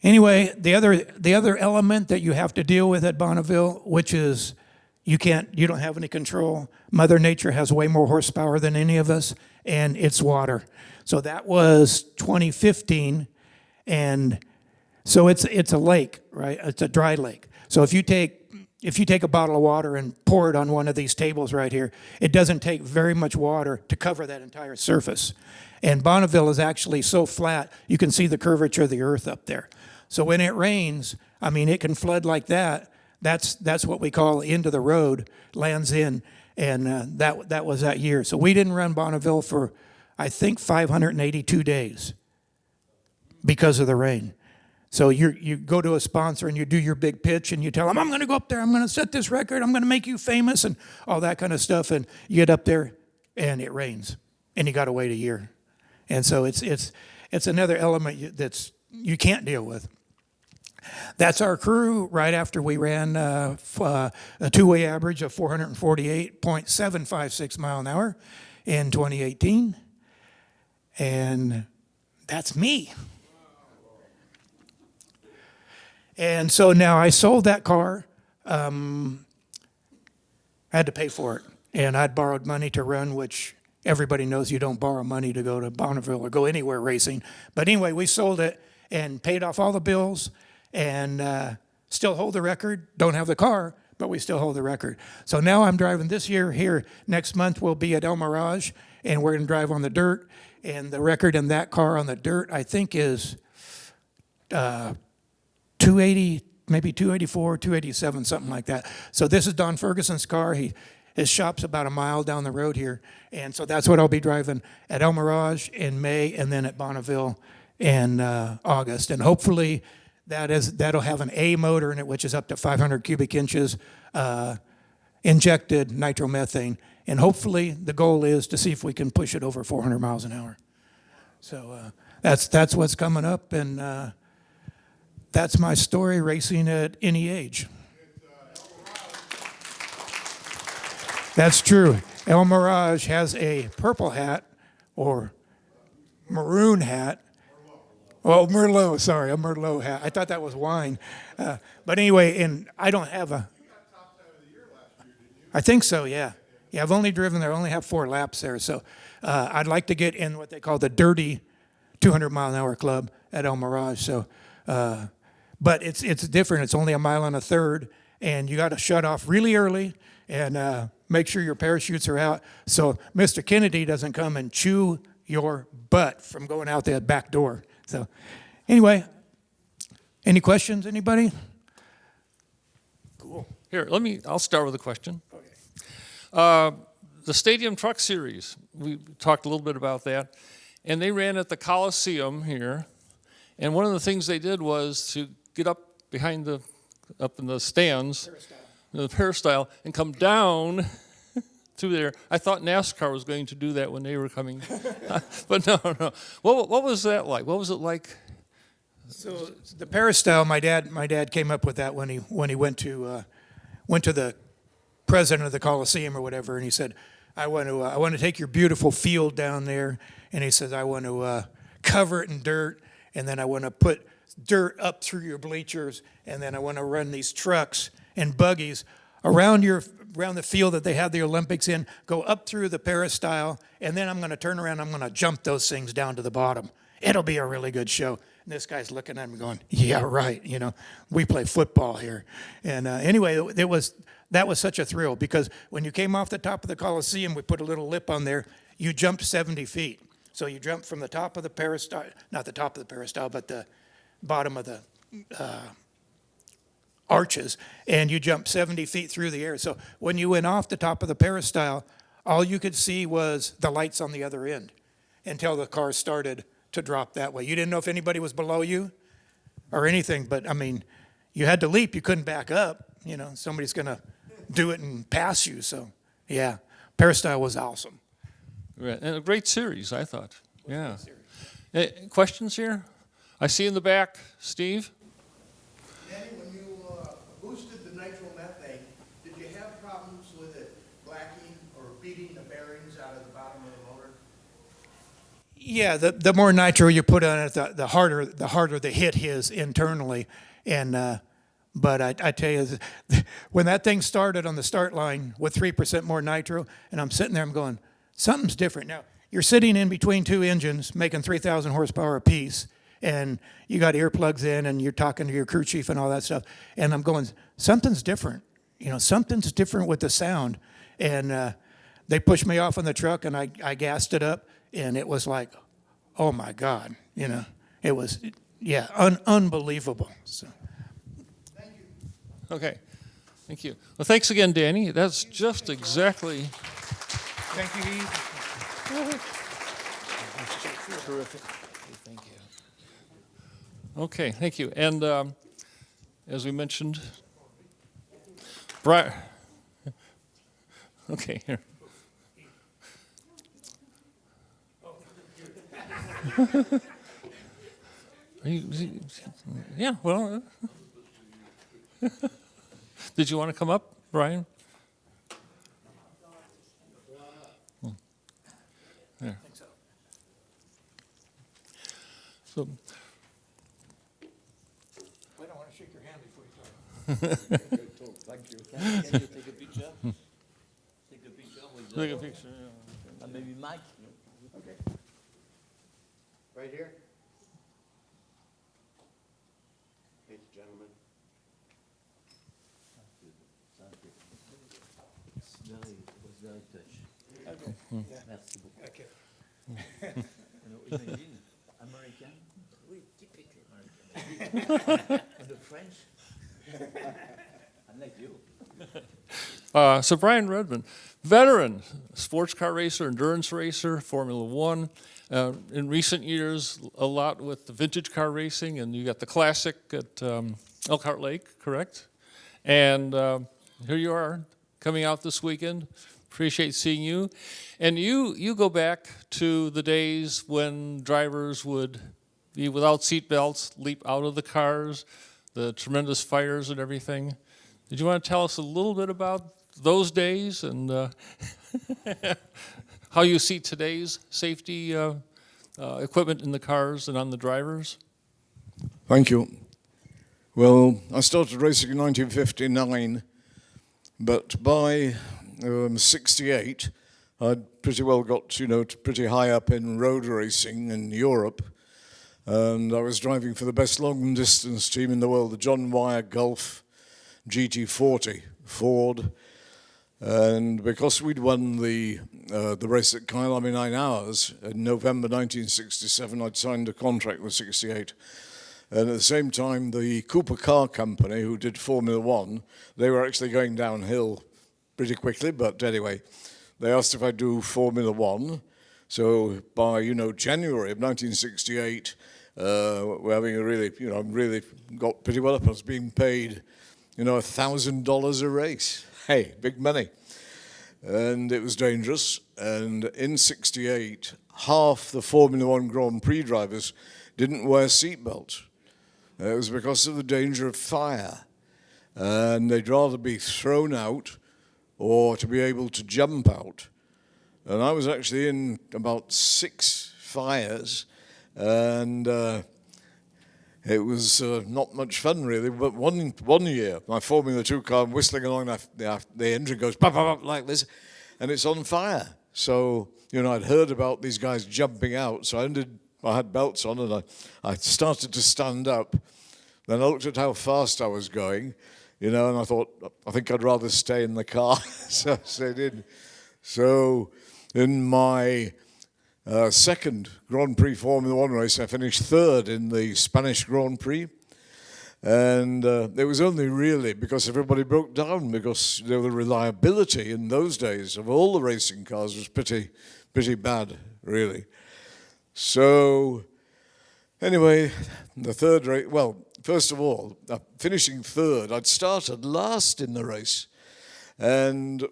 anyway, the other element that you have to deal with at Bonneville, which is you don't have any control. Mother Nature has way more horsepower than any of us, and it's water. So that was 2015, and so it's a lake, right? It's a dry lake. So if you take a bottle of water and pour it on one of these tables right here, it doesn't take very much water to cover that entire surface. And Bonneville is actually so flat, you can see the curvature of the earth up there. So when it rains, I mean, it can flood like that. That's what we call into the road, lands in, and that was that year. So we didn't run Bonneville for, I think, 582 days because of the rain. So you go to a sponsor and you do your big pitch and you tell them, I'm going to go up there, I'm going to set this record, I'm going to make you famous and all that kind of stuff. And you get up there and it rains and you got to wait a year. And so it's another element that's you can't deal with. That's our crew right after we ran a two-way average of 448.756 mile an hour in 2018. And that's me. And so now I sold that car. I had to pay for it. And I'd borrowed money to run, which everybody knows you don't borrow money to go to Bonneville or go anywhere racing. But anyway, we sold it and paid off all the bills and still hold the record, don't have the car, but we still hold the record. So now I'm driving this year here. Next month we'll be at El Mirage, and we're going to drive on the dirt. And the record in that car on the dirt, I think, is 280, maybe 284, 287, something like that. So this is Don Ferguson's car. His shop's about a mile down the road here. And so that's what I'll be driving at El Mirage in May, and then at Bonneville in August. And hopefully that'll have an A motor in it, which is up to 500 cubic inches injected nitromethane. And hopefully the goal is to see if we can push it over 400 miles an hour. So that's what's coming up, and that's my story, racing at any age. That's true. El Mirage has a purple hat or maroon hat. Oh, Merlot, sorry, a Merlot hat. I thought that was wine. But anyway, and I don't have a... I think so, yeah. Yeah, I've only driven there. I only have 4 laps there. So I'd like to get in what they call the dirty 200-mile-an-hour club at El Mirage. So, but it's different. It's only a mile and a third, and you got to shut off really early and make sure your parachutes are out so Mr. Kennedy doesn't come and chew your butt from going out that back door. So anyway, any questions, anybody? Cool. Here, I'll start with a question. Okay. The Stadium Truck Series, we talked a little bit about that, and they ran at the Coliseum here, and one of the things they did was to get up up in the stands, the peristyle, and come down through there. I thought NASCAR was going to do that when they were coming, but no. What was that like? What was it like? So the peristyle, my dad came up with that when he went to the president of the Coliseum or whatever, and he said, I want to take your beautiful field down there, and he says I want to cover it in dirt, and then I want to put dirt up through your bleachers, and then I want to run these trucks and buggies around the field that they have the Olympics in, go up through the peristyle, and then I'm going to turn around, I'm going to jump those things down to the bottom. It'll be a really good show. And this guy's looking at me going, yeah, right, we play football here. And anyway, that was such a thrill, because when you came off the top of the Coliseum, we put a little lip on there, you jumped 70 feet. So you jumped from the top of the peristyle, not the top of the peristyle, but the bottom of the arches, and you jumped 70 feet through the air. So when you went off the top of the peristyle, all you could see was the lights on the other end until the car started to drop that way. You didn't know if anybody was below you or anything, but I mean, you had to leap. You couldn't back up. Somebody's going to do it and pass you. So, yeah, peristyle was awesome. Right. And a great series, I thought. Yeah. Questions here? I see in the back, Steve. Danny, when you boosted the nitromethane, did you have problems with it blacking or beating the bearings out of the bottom of the motor? Yeah, the more nitro you put on it, the harder the hit is internally. And but I tell you, when that thing started on the start line with 3% more nitro, and I'm sitting there, I'm going, something's different. Now, you're sitting in between 2 engines making 3,000 horsepower apiece, and you got earplugs in, and you're talking to your crew chief and all that stuff. And I'm going, something's different. Something's different with the sound. And they pushed me off on the truck, and I gassed it up, and it was like, oh my God, it was, yeah, unbelievable. So. Thank you. Okay. Thank you. Well, thanks again, Danny. That's just exactly. Thank you, Eve. Terrific. Thank you. Okay, thank you. And as we mentioned, Brian. Okay, here. Yeah, well. Did you want to come up, Brian? There. So. I don't want to shake your hand before you talk. Thank you. Can you take a picture? Take a picture with Take a picture. Yeah. maybe Mike. Okay. Right here. Hey, gentlemen. Merci beaucoup. Imagine, American, oui, typically American. And the French, unlike you. So Brian Redmond, veteran, sports car racer, endurance racer, Formula One. In recent years, a lot with the vintage car racing, and you got the classic at Elkhart Lake, correct? And here you are, coming out this weekend. Appreciate seeing you. And you go back to the days when drivers would be without seat belts, leap out of the cars, the tremendous fires and everything. Did you want to tell us a little bit about those days and how you see today's safety equipment in the cars and on the drivers? Thank you. Well, I started racing in 1959, but by 68, I'd pretty well got, pretty high up in road racing in Europe, and I was driving for the best long-distance team in the world, the John Wyer Gulf GT40 Ford, and because we'd won the race at Kyalami 9 Hours in November 1967, I'd signed a contract with 68. And at the same time, the Cooper Car Company, who did Formula One, they were actually going downhill pretty quickly, but anyway, they asked if I'd do Formula One. So by, January of 1968, we're having a really, really got pretty well up. I was being paid, $1,000 a race. Hey, big money. And it was dangerous. And in 68, half the Formula One Grand Prix drivers didn't wear seatbelts. It was because of the danger of fire. And they'd rather be thrown out or to be able to jump out. And I was actually in about 6 fires, and it was not much fun, really. But one year, my Formula 2 car, whistling along, the engine goes pop, pop, pop, like this, and it's on fire. So, I'd heard about these guys jumping out, so I had belts on, and I started to stand up. Then I looked at how fast I was going, and I thought, I think I'd rather stay in the car. So I stayed in. So in my second Grand Prix Formula One race, I finished third in the Spanish Grand Prix. And it was only really because everybody broke down, because the reliability in those days of all the racing cars was pretty bad, really. So anyway, the third race, well, first of all, finishing third, I'd started last in the race. And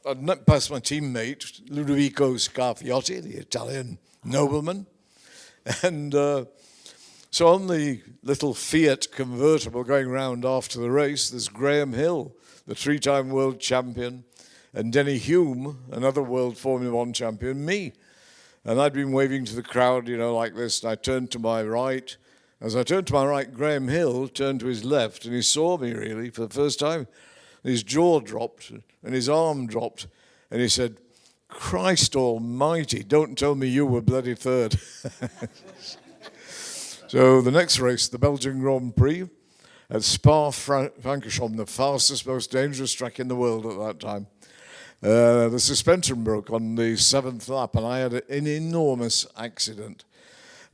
I'd not passed my teammate, Ludovico Scarfiotti, the Italian nobleman. And so on the little Fiat convertible going round after the race, there's Graham Hill, the 3-time world champion, and Denny Hume, another world Formula One champion, me. And I'd been waving to the crowd, like this, and I turned to my right. As I turned to my right, Graham Hill turned to his left, and he saw me, really, for the first time. His jaw dropped, and his arm dropped, and he said, "Christ almighty, don't tell me you were bloody third." So the next race, the Belgian Grand Prix, at Spa-Francorchamps, the fastest, most dangerous track in the world at that time. The suspension broke on the 7th lap, and I had an enormous accident.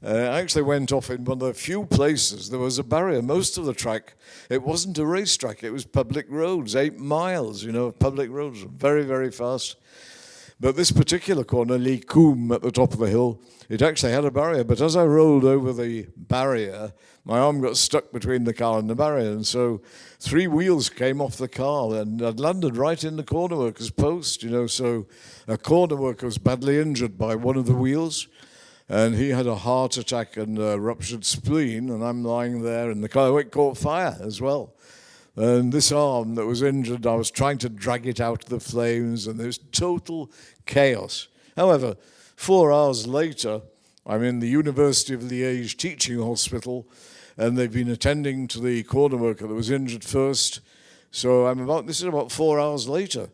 I actually went off in one of the few places there was a barrier. Most of the track, it wasn't a racetrack, it was public roads, 8 miles, of public roads, very, very fast. But this particular corner, Les Combes at the top of the hill, it actually had a barrier. But as I rolled over the barrier, my arm got stuck between the car and the barrier. And so 3 wheels came off the car, and I'd landed right in the corner worker's post, So a corner worker was badly injured by one of the wheels. And he had a heart attack and a ruptured spleen, and I'm lying there in the car. It caught fire as well. And this arm that was injured, I was trying to drag it out of the flames, and there was total chaos. However, 4 hours later, I'm in the University of Liège teaching hospital, and they've been attending to the corner worker that was injured first. So this is about 4 hours later,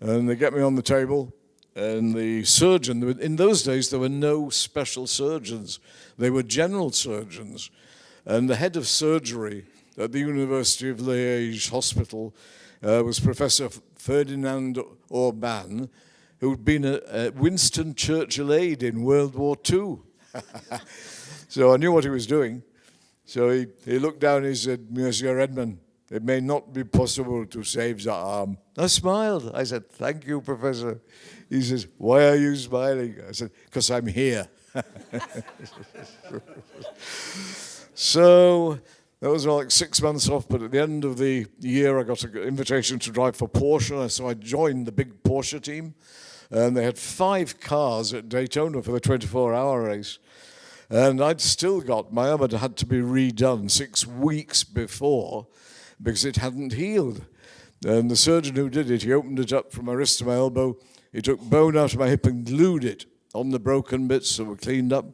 and they get me on the table. And the surgeon, in those days there were no special surgeons. They were general surgeons. And the head of surgery at the University of Liège Hospital was Professor Ferdinand Orban, who'd been a Winston Churchill aide in World War II. So I knew what he was doing. So he looked down and he said, Monsieur Redmond, it may not be possible to save the arm. I smiled. I said, thank you, Professor. He says, why are you smiling? I said, because I'm here. So that was like 6 months off, but at the end of the year, I got an invitation to drive for Porsche. So I joined the big Porsche team. And they had 5 cars at Daytona for the 24-hour race. And I'd still got, my arm had to be redone 6 weeks before because it hadn't healed. And the surgeon who did it, he opened it up from my wrist to my elbow. He took bone out of my hip and glued it on the broken bits that were cleaned up.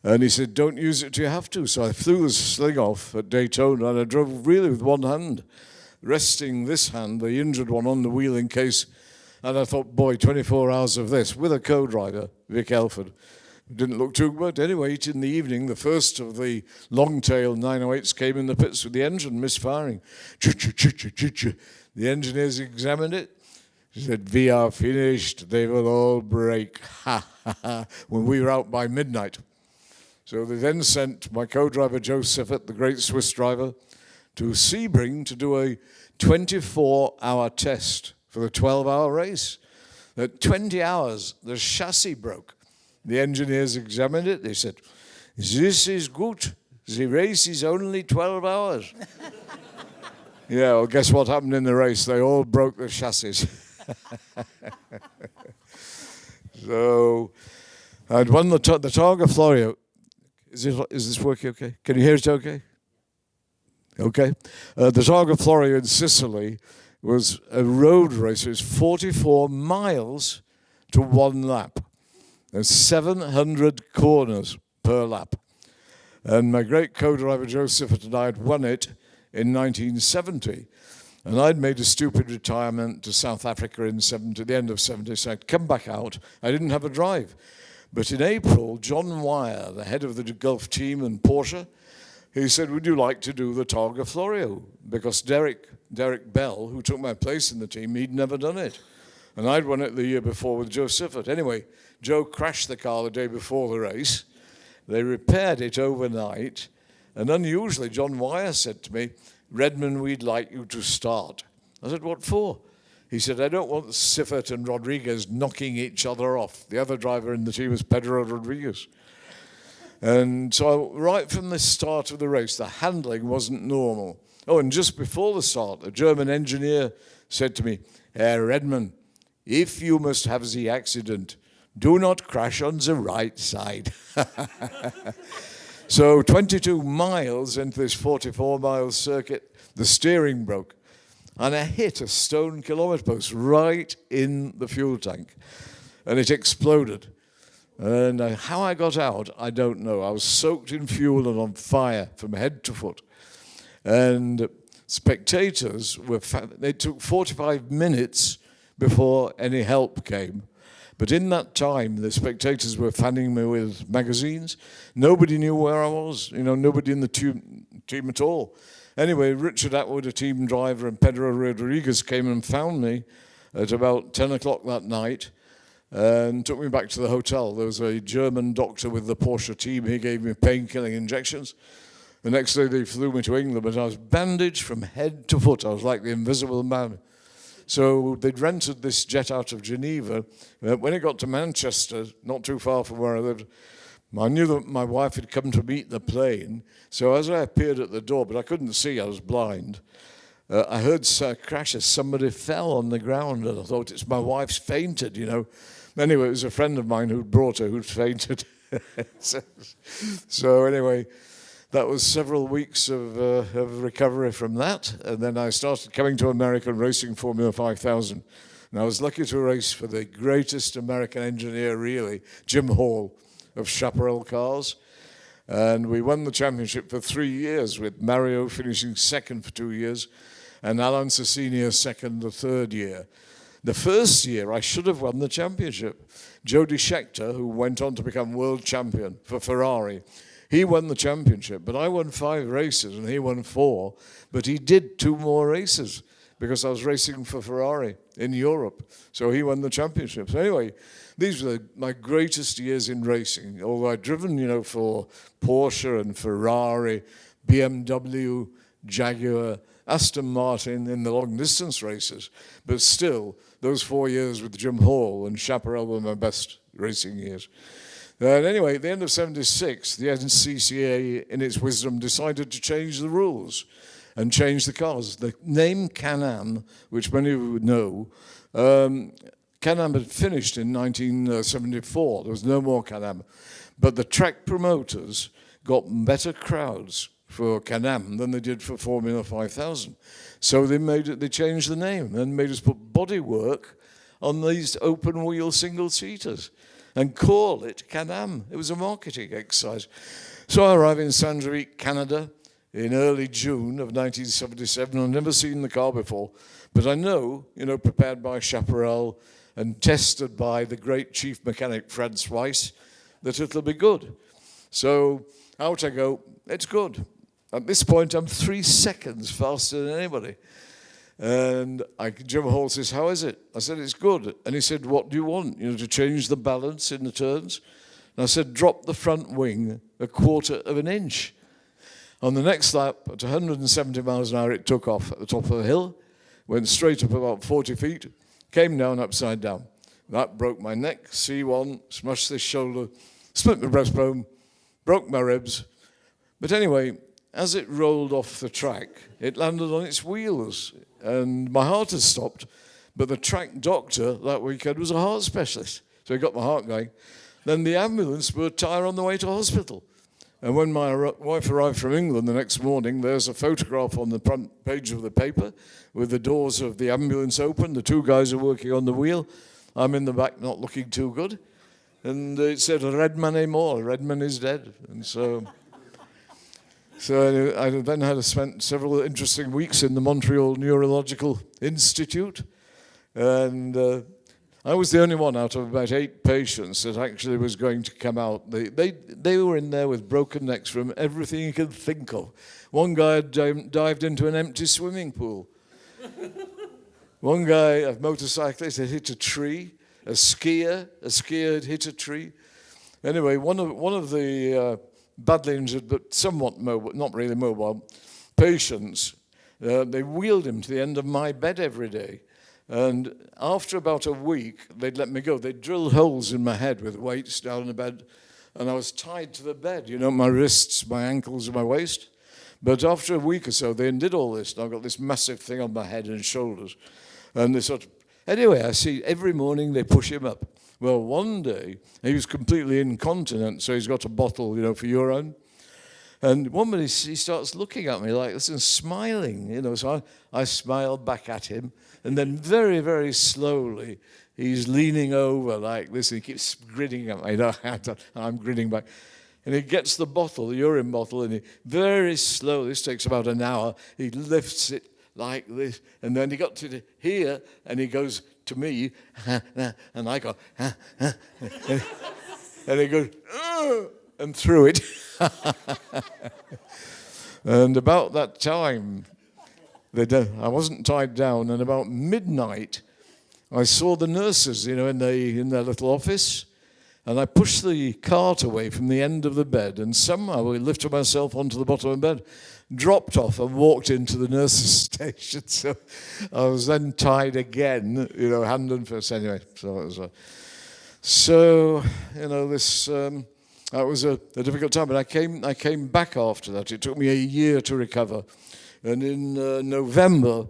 And he said, don't use it till you have to. So I threw the sling off at Daytona and I drove really with one hand, resting this hand, the injured one, on the wheel in case. And I thought, boy, 24 hours of this with a co-driver, Vic Elford. It didn't look too good. Anyway, in the evening, the first of the long-tail 908s came in the pits with the engine misfiring. The engineers examined it. He said, we are finished. They will all break. Ha, ha, ha. When we were out by midnight. So they then sent my co-driver, Joe Siffert, the great Swiss driver, to Sebring to do a 24-hour test for the 12-hour race. At 20 hours, the chassis broke. The engineers examined it. They said, this is good. The race is only 12 hours. Yeah, well, guess what happened in the race? They all broke the chassis. So I'd won the Targa Florio. Is this working okay? Can you hear it okay? Okay. The Targa Florio in Sicily was a road race. It was 44 miles to one lap. There's 700 corners per lap. And my great co-driver, Joe Siffert, and I had won it in 1970. And I'd made a stupid retirement to South Africa in the end of 70, so I'd come back out. I didn't have a drive. But in April, John Wyer, the head of the Gulf team and Porsche, he said, would you like to do the Targa Florio? Because Derek Bell, who took my place in the team, he'd never done it. And I'd won it the year before with Joe Siffert. Anyway, Joe crashed the car the day before the race. They repaired it overnight. And unusually, John Wyer said to me, Redmond, we'd like you to start. I said, what for? He said, I don't want Siffert and Rodriguez knocking each other off. The other driver in the team was Pedro Rodriguez. And so right from the start of the race, the handling wasn't normal. Oh, and just before the start, a German engineer said to me, Herr Redmond, if you must have the accident, do not crash on the right side. So 22 miles into this 44-mile circuit, the steering broke. And I hit a stone kilometre post right in the fuel tank. And it exploded. And how I got out, I don't know. I was soaked in fuel and on fire from head to foot. And spectators they took 45 minutes before any help came. But in that time, the spectators were fanning me with magazines. Nobody knew where I was, nobody in the team at all. Anyway, Richard Atwood, a team driver, and Pedro Rodriguez came and found me at about 10 o'clock that night and took me back to the hotel. There was a German doctor with the Porsche team. He gave me pain-killing injections. The next day, they flew me to England, but I was bandaged from head to foot. I was like the Invisible Man. So they'd rented this jet out of Geneva. When it got to Manchester, not too far from where I lived, I knew that my wife had come to meet the plane. So as I appeared at the door, but I couldn't see, I was blind, I heard a crash as somebody fell on the ground, and I thought, it's my wife's fainted, Anyway, it was a friend of mine who'd brought her who'd fainted. So anyway, that was several weeks of recovery from that. And then I started coming to America and racing Formula 5000. And I was lucky to race for the greatest American engineer, really, Jim Hall of Chaparral Cars. And we won the championship for 3 years, with Mario finishing second for 2 years and Alan Cecchini second the third year. The first year, I should have won the championship. Jody Scheckter, who went on to become world champion for Ferrari, he won the championship, but I won 5 races and he won 4, but he did 2 more races because I was racing for Ferrari in Europe. So he won the championships. Anyway, these were my greatest years in racing. Although I'd driven, for Porsche and Ferrari, BMW, Jaguar, Aston Martin in the long distance races. But still, those 4 years with Jim Hall and Chaparral were my best racing years. And anyway, at the end of '76, the NCCA, in its wisdom, decided to change the rules and change the cars. The name Can-Am, which many of you would know, Can-Am had finished in 1974. There was no more Can-Am. But the track promoters got better crowds for Can-Am than they did for Formula 5000. So they changed the name and made us put bodywork on these open-wheel single-seaters and call it Can-Am. It was a marketing exercise. So I arrived in Saint-Joseph, Canada, in early June of 1977. I'd never seen the car before, but I know, prepared by Chaparral and tested by the great chief mechanic, Franz Weiss, that it'll be good. So out I go, it's good. At this point, I'm 3 seconds faster than anybody. And Jim Hall says, how is it? I said, it's good. And he said, what do you want? To change the balance in the turns? And I said, drop the front wing 1/4 of an inch. On the next lap, at 170 miles an hour, it took off at the top of the hill, went straight up about 40 feet, came down upside down. That broke my neck, C1, smashed this shoulder, split my breastbone, broke my ribs. But anyway, as it rolled off the track, it landed on its wheels, and my heart had stopped. But the track doctor that weekend was a heart specialist, so he got my heart going. Then the ambulance were tire on the way to hospital. And when my wife arrived from England the next morning, there's a photograph on the front page of the paper with the doors of the ambulance open. The 2 guys are working on the wheel. I'm in the back, not looking too good. And it said, Redman anymore, Redman is dead. And so I then had spent several interesting weeks in the Montreal Neurological Institute. And I was the only one out of about 8 patients that actually was going to come out. They were in there with broken necks from everything you could think of. One guy had dived into an empty swimming pool. One guy, a motorcyclist, had hit a tree. A skier had hit a tree. Anyway, one of the badly injured but somewhat mobile, not really mobile, patients, they wheeled him to the end of my bed every day. And after about a week, they'd let me go. They'd drill holes in my head with weights down in the bed, and I was tied to the bed, my wrists, my ankles, and my waist. But after a week or so, they undid all this, and I've got this massive thing on my head and shoulders. And they anyway, I see every morning they push him up. Well, one day, he was completely incontinent, so he's got a bottle, for urine. And one minute he starts looking at me like this and smiling, so I smiled back at him. And then very, very slowly, he's leaning over like this, and he keeps grinning at me. I'm grinning back. And he gets the bottle, the urine bottle, and he very slowly, this takes about an hour, he lifts it like this. And then he got to here, and he goes to me, and I go, and he goes, and threw it. And about that time, I wasn't tied down, and about midnight, I saw the nurses, in their little office, and I pushed the cart away from the end of the bed, and somehow I lifted myself onto the bottom of the bed, dropped off, and walked into the nurses' station. So I was then tied again, hand and fist. Anyway, so it was that was a difficult time. But I came back after that. It took me a year to recover. And in November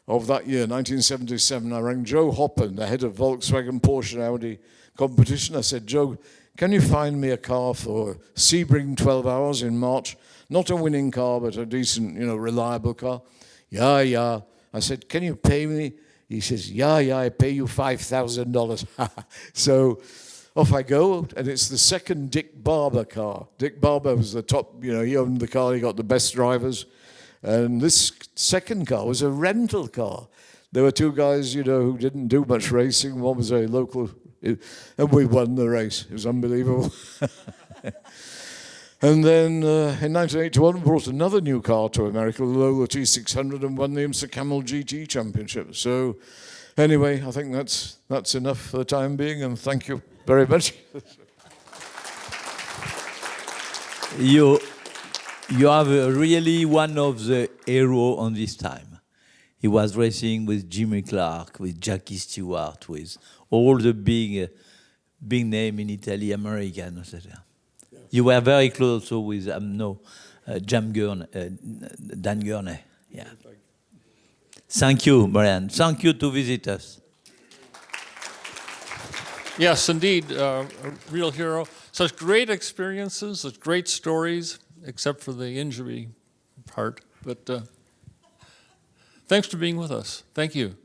of that year, 1977, I rang Joe Hoppen, the head of Volkswagen, Porsche, and Audi competition. I said, Joe, can you find me a car for Sebring 12 hours in March? Not a winning car, but a decent, reliable car. Yeah. I said, can you pay me? He says, yeah, I pay you $5,000. So off I go, and it's the second Dick Barber car. Dick Barber was the top, he owned the car, he got the best drivers. And this second car was a rental car. There were 2 guys, who didn't do much racing. One was a local, and we won the race. It was unbelievable. And then in 1981, brought another new car to America, the Lola T600, and won the IMSA Camel GT Championship. So anyway, I think that's enough for the time being, and thank you very much. You have really one of the hero on this time. He was racing with Jimmy Clark, with Jackie Stewart, with all the big name in Italy, American, etc. Yes. You were very close also with Dan Gurney. Yeah. Thank you, Brian. Thank you to visit us. Yes, indeed, a real hero. Such great experiences, such great stories, except for the injury part. But thanks for being with us. Thank you.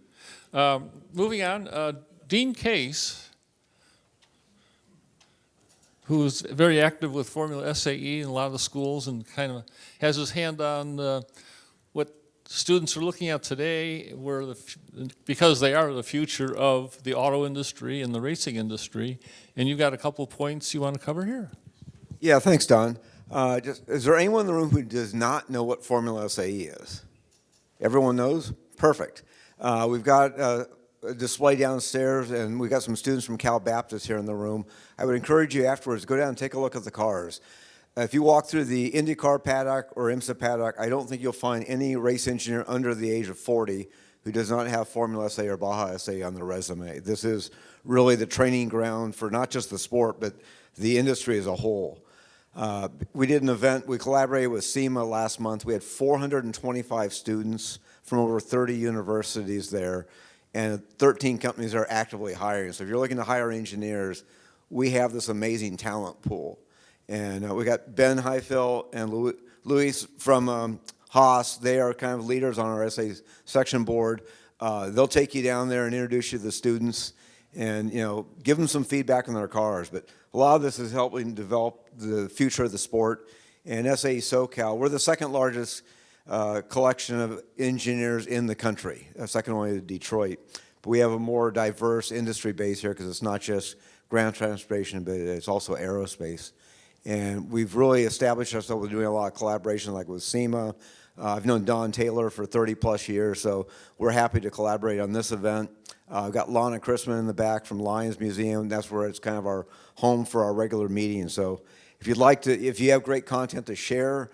Moving on, Dean Case, who is very active with Formula SAE in a lot of the schools and kind of has his hand on what students are looking at today, because they are the future of the auto industry and the racing industry. And you've got a couple of points you want to cover here. Yeah, thanks, Don. Is there anyone in the room who does not know what Formula SAE is? Everyone knows? Perfect. We've got a display downstairs, and we've got some students from Cal Baptist here in the room. I would encourage you afterwards, go down and take a look at the cars. If you walk through the IndyCar paddock or IMSA paddock, I don't think you'll find any race engineer under the age of 40 who does not have Formula SAE or Baja SAE on their resume. This is really the training ground for not just the sport, but the industry as a whole. We did an event, we collaborated with SEMA last month. We had 425 students from over 30 universities there, and 13 companies are actively hiring. So if you're looking to hire engineers, we have this amazing talent pool. And we got Ben Heifel and Luis from Haas. They are kind of leaders on our SA section board. They'll take you down there and introduce you to the students and, give them some feedback on their cars. But a lot of this is helping develop the future of the sport. And SAE SoCal, we're the second largest collection of engineers in the country, second only to Detroit. But we have a more diverse industry base here because it's not just ground transportation, but it's also aerospace. And we've really established ourselves with doing a lot of collaboration, like with SEMA. I've known Don Taylor for 30 plus years, so we're happy to collaborate on this event. I've got Lana Chrisman in the back from Lions Museum. That's where it's kind of our home for our regular meetings. So if you have great content to share,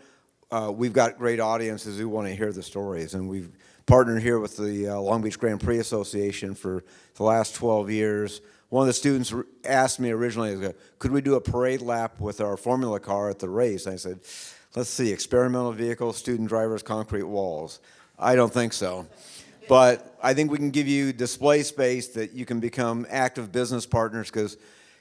we've got great audiences who want to hear the stories. And we've partnered here with the Long Beach Grand Prix Association for the last 12 years. One of the students asked me originally, could we do a parade lap with our Formula car at the race? And I said, let's see, experimental vehicles, student drivers, concrete walls. I don't think so. But I think we can give you display space that you can become active business partners because,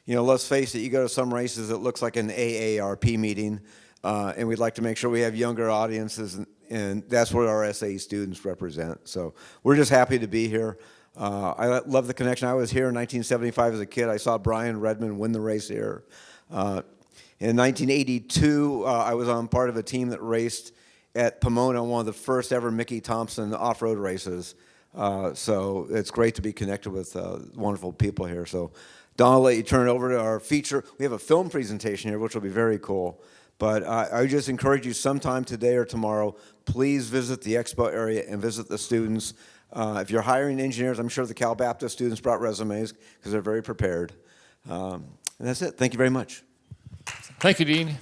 let's face it, you go to some races, it looks like an AARP meeting, and we'd like to make sure we have younger audiences, and that's what our SAE students represent. So we're just happy to be here. I love the connection. I was here in 1975 as a kid. I saw Brian Redmond win the race here. In 1982, I was on part of a team that raced at Pomona, one of the first ever Mickey Thompson off-road races. So it's great to be connected with wonderful people here. So Don, I'll let you turn it over to our feature. We have a film presentation here, which will be very cool. But I would just encourage you sometime today or tomorrow, please visit the expo area and visit the students. If you're hiring engineers, I'm sure the Cal Baptist students brought resumes because they're very prepared. And that's it. Thank you very much. Thank you, Dean.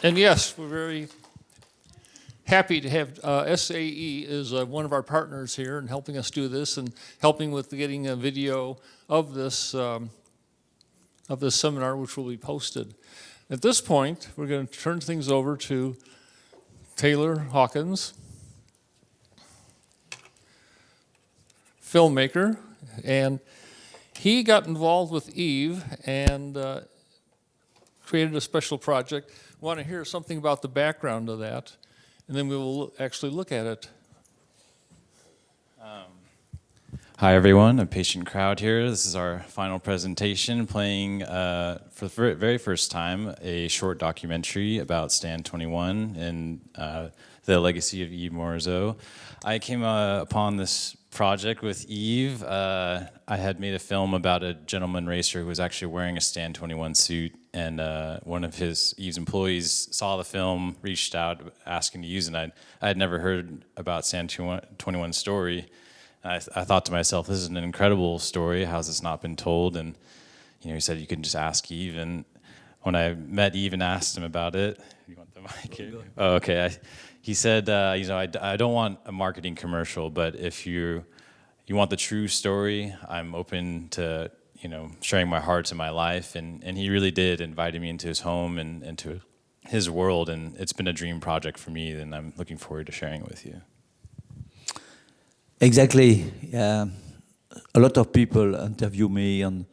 And yes, we're very happy to have SAE is one of our partners here in helping us do this and helping with getting a video of this seminar, which will be posted. At this point, we're going to turn things over to Taylor Hawkins, filmmaker, and he got involved with Eve and created a special project. We want to hear something about the background of that, and then we will actually look at it. Hi everyone, a patient crowd here. This is our final presentation, playing for the very first time a short documentary about Stand 21 and the legacy of Eve Morzeau. I came upon this project with Eve. I had made a film about a gentleman racer who was actually wearing a Stand 21 suit and one of Eve's employees saw the film, reached out asking to use it. And I had never heard about Stand 21's story. I thought to myself, this is an incredible story. How's this not been told? And he said you can just ask Eve. And when I met Eve and asked him about it, you want the mic here? Oh, okay. He said, I don't want a marketing commercial, but if you want the true story, I'm open to sharing my heart and my life. And he really did invite me into his home and into his world. And it's been a dream project for me, and I'm looking forward to sharing it with you. Exactly. A lot of people interview me and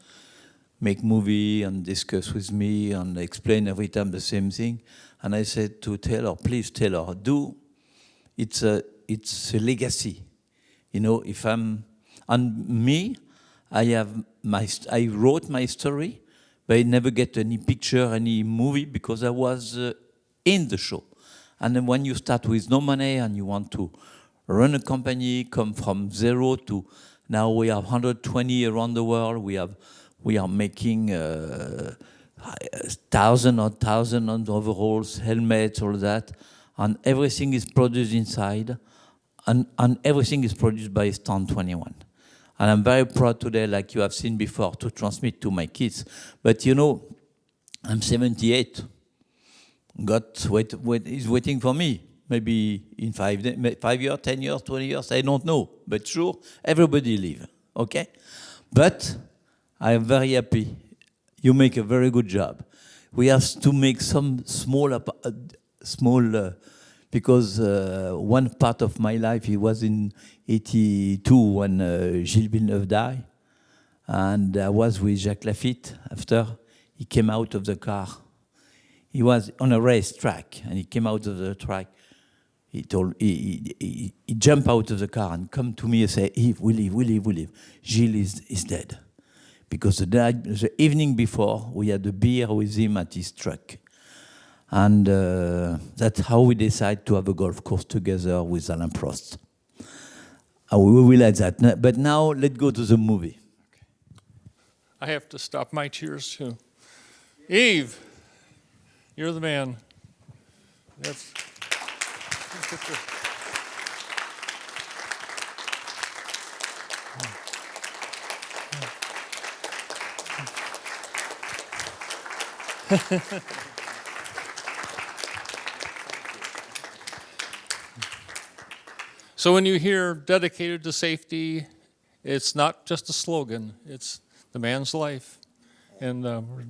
make movie and discuss with me and explain every time the same thing. And I said to Taylor, please, Taylor, it's a legacy. If I'm and me, I wrote my story, but I never get any picture, any movie because I was in the show. And then when you start with no money and you want to run a company, come from zero to now we have 120 around the world. We are making thousand of overalls, helmets, all that, and everything is produced inside, and everything is produced by Stand 21. And I'm very proud today, like you have seen before, to transmit to my kids. But I'm 78. God is waiting for me. Maybe in 5 years, 10 years, 20 years, I don't know. But sure, everybody live, okay? But I am very happy. You make a very good job. We have to make some small because one part of my life, it was in 82 when Gilles Villeneuve died. And I was with Jacques Lafitte after he came out of the car. He was on a race track, and he came out of the track. He jumped out of the car and come to me and say, Yves, we leave. Gilles is dead. Because the evening before, we had a beer with him at his truck. And that's how we decided to have a golf course together with Alain Prost. We will add that. But now, let's go to the movie. Okay. I have to stop my tears, too. Yves, you're the man. That's... So when you hear dedicated to safety, it's not just a slogan, it's the man's life. And we're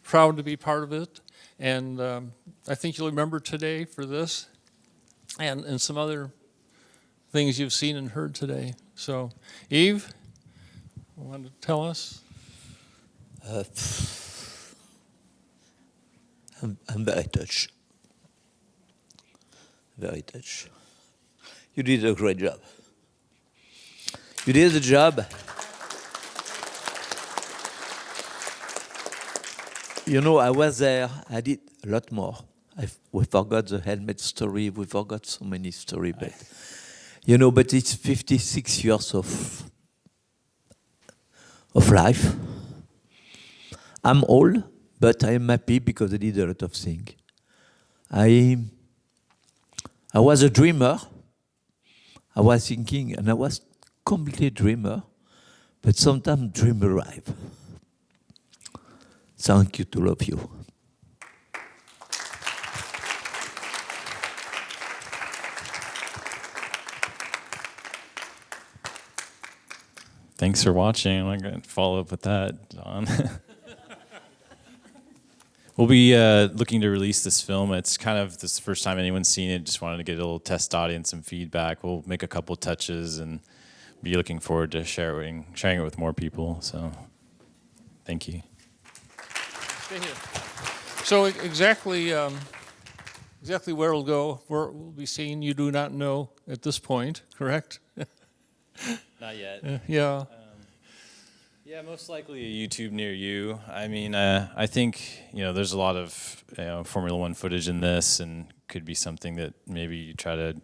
proud to be part of it. And I think you'll remember today for this and some other things you've seen and heard today. So, Yves, you want to tell us? I'm very touched. Very touched. You did a great job. You did the job. I was there. I did a lot more. We forgot the helmet story. We forgot so many stories. But, but it's 56 years of life. I'm old, but I am happy because I did a lot of things. I was a dreamer. I was thinking, and I was completely a dreamer, but sometimes dream arrive. Thank you to all of you. Thanks for watching. I'm going to follow up with that, John. We'll be looking to release this film. It's kind of this first time anyone's seen it. Just wanted to get a little test audience, some feedback. We'll make a couple touches and be looking forward to sharing it with more people. So, thank you. Stay here. So exactly where it'll go, where it will be seen, you do not know at this point, correct? Not yet. Yeah. Yeah, most likely a YouTube near you. I mean, I think, there's a lot of Formula One footage in this, and could be something that maybe you try to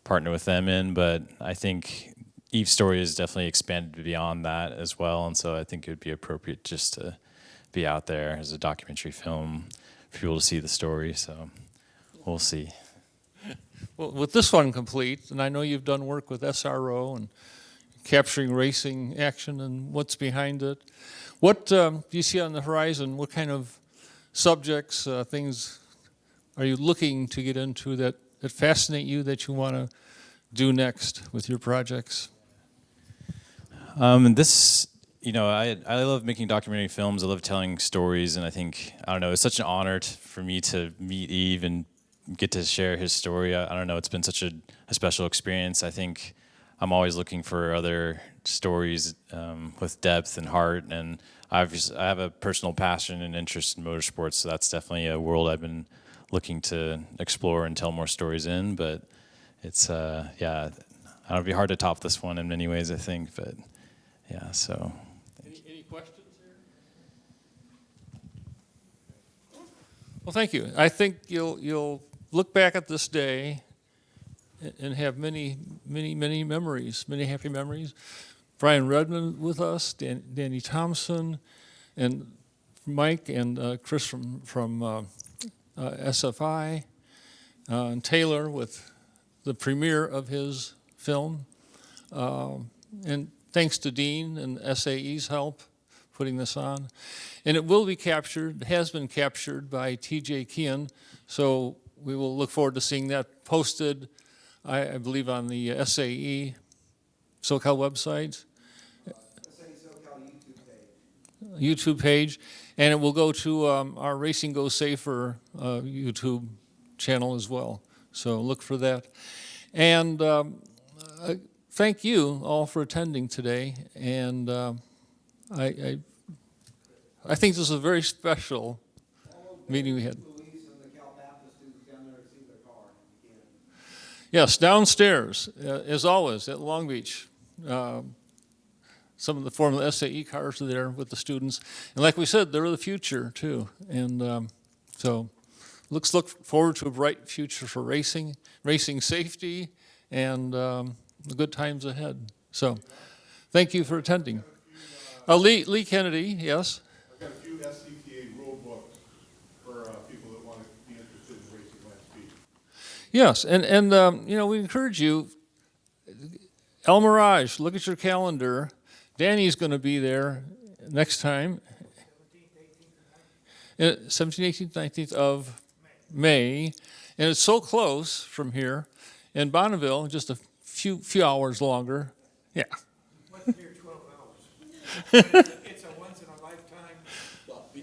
partner with them in, but I think Eve's story is definitely expanded beyond that as well, and so I think it would be appropriate just to be out there as a documentary film for people to see the story. So we'll see. Well, with this one complete, and I know you've done work with SRO and capturing racing action and what's behind it. What do you see on the horizon? What kind of subjects, things are you looking to get into that fascinate you, that you want to do next with your projects? This, you know, I love making documentary films. I love telling stories, and I think, I don't know, it's such an honor for me to meet Yves and get to share his story. I don't know, it's been such a special experience. I think I'm always looking for other stories with depth and heart, and I have a personal passion and interest in motorsports, so that's definitely a world I've been looking to explore and tell more stories in. But it's yeah, it'll be hard to top this one in many ways, I think. But yeah, so. Any questions here? Well, thank you. I think you'll look back at this day and have many memories, many happy memories. Brian Redmond with us, Danny Thompson, and Mike and Chris from SFI, and Taylor with the premiere of his film. And thanks to Dean and SAE's help putting this on. And it will be captured, has been captured by TJ Kean, so we will look forward to seeing that posted, I believe, on the SAE SoCal website. YouTube page, and it will go to our Racing Go Safer YouTube channel as well. So look for that. And thank you all for attending today. And I think this is a very special meeting we had. Yes, downstairs, as always, at Long Beach. Some of the Formula SAE cars are there with the students. And like we said, they're the future, too. And so look forward to a bright future for racing safety, and the good times ahead. So thank you for attending. Lee Kennedy, yes? I've got a few SCTA rule books for people that want to be interested in racing land speed. Yes, and you know, we encourage you, El Mirage, look at your calendar. Danny's going to be there next time, 17th, 18th, 19th of May, and it's so close from here. In Bonneville, just a few hours longer. Yeah. Wasn't here 12 hours. It's a once in a lifetime.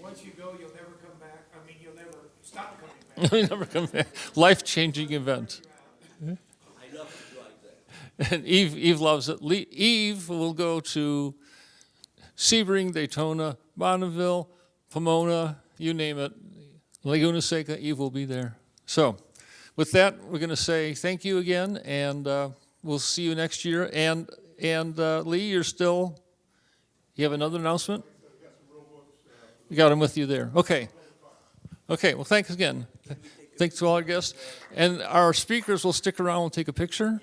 Once you go, you'll never come back. I mean, you'll never stop coming back. You'll never come back. Life-changing event. And Eve loves it. Eve will go to Sebring, Daytona, Bonneville, Pomona, you name it. Laguna Seca, Eve will be there. So with that, we're going to say thank you again, and we'll see you next year. And Lee, you have another announcement? You got them with you there. Okay. Okay, well, thanks again. Thanks to all our guests. And our speakers will stick around and take a picture.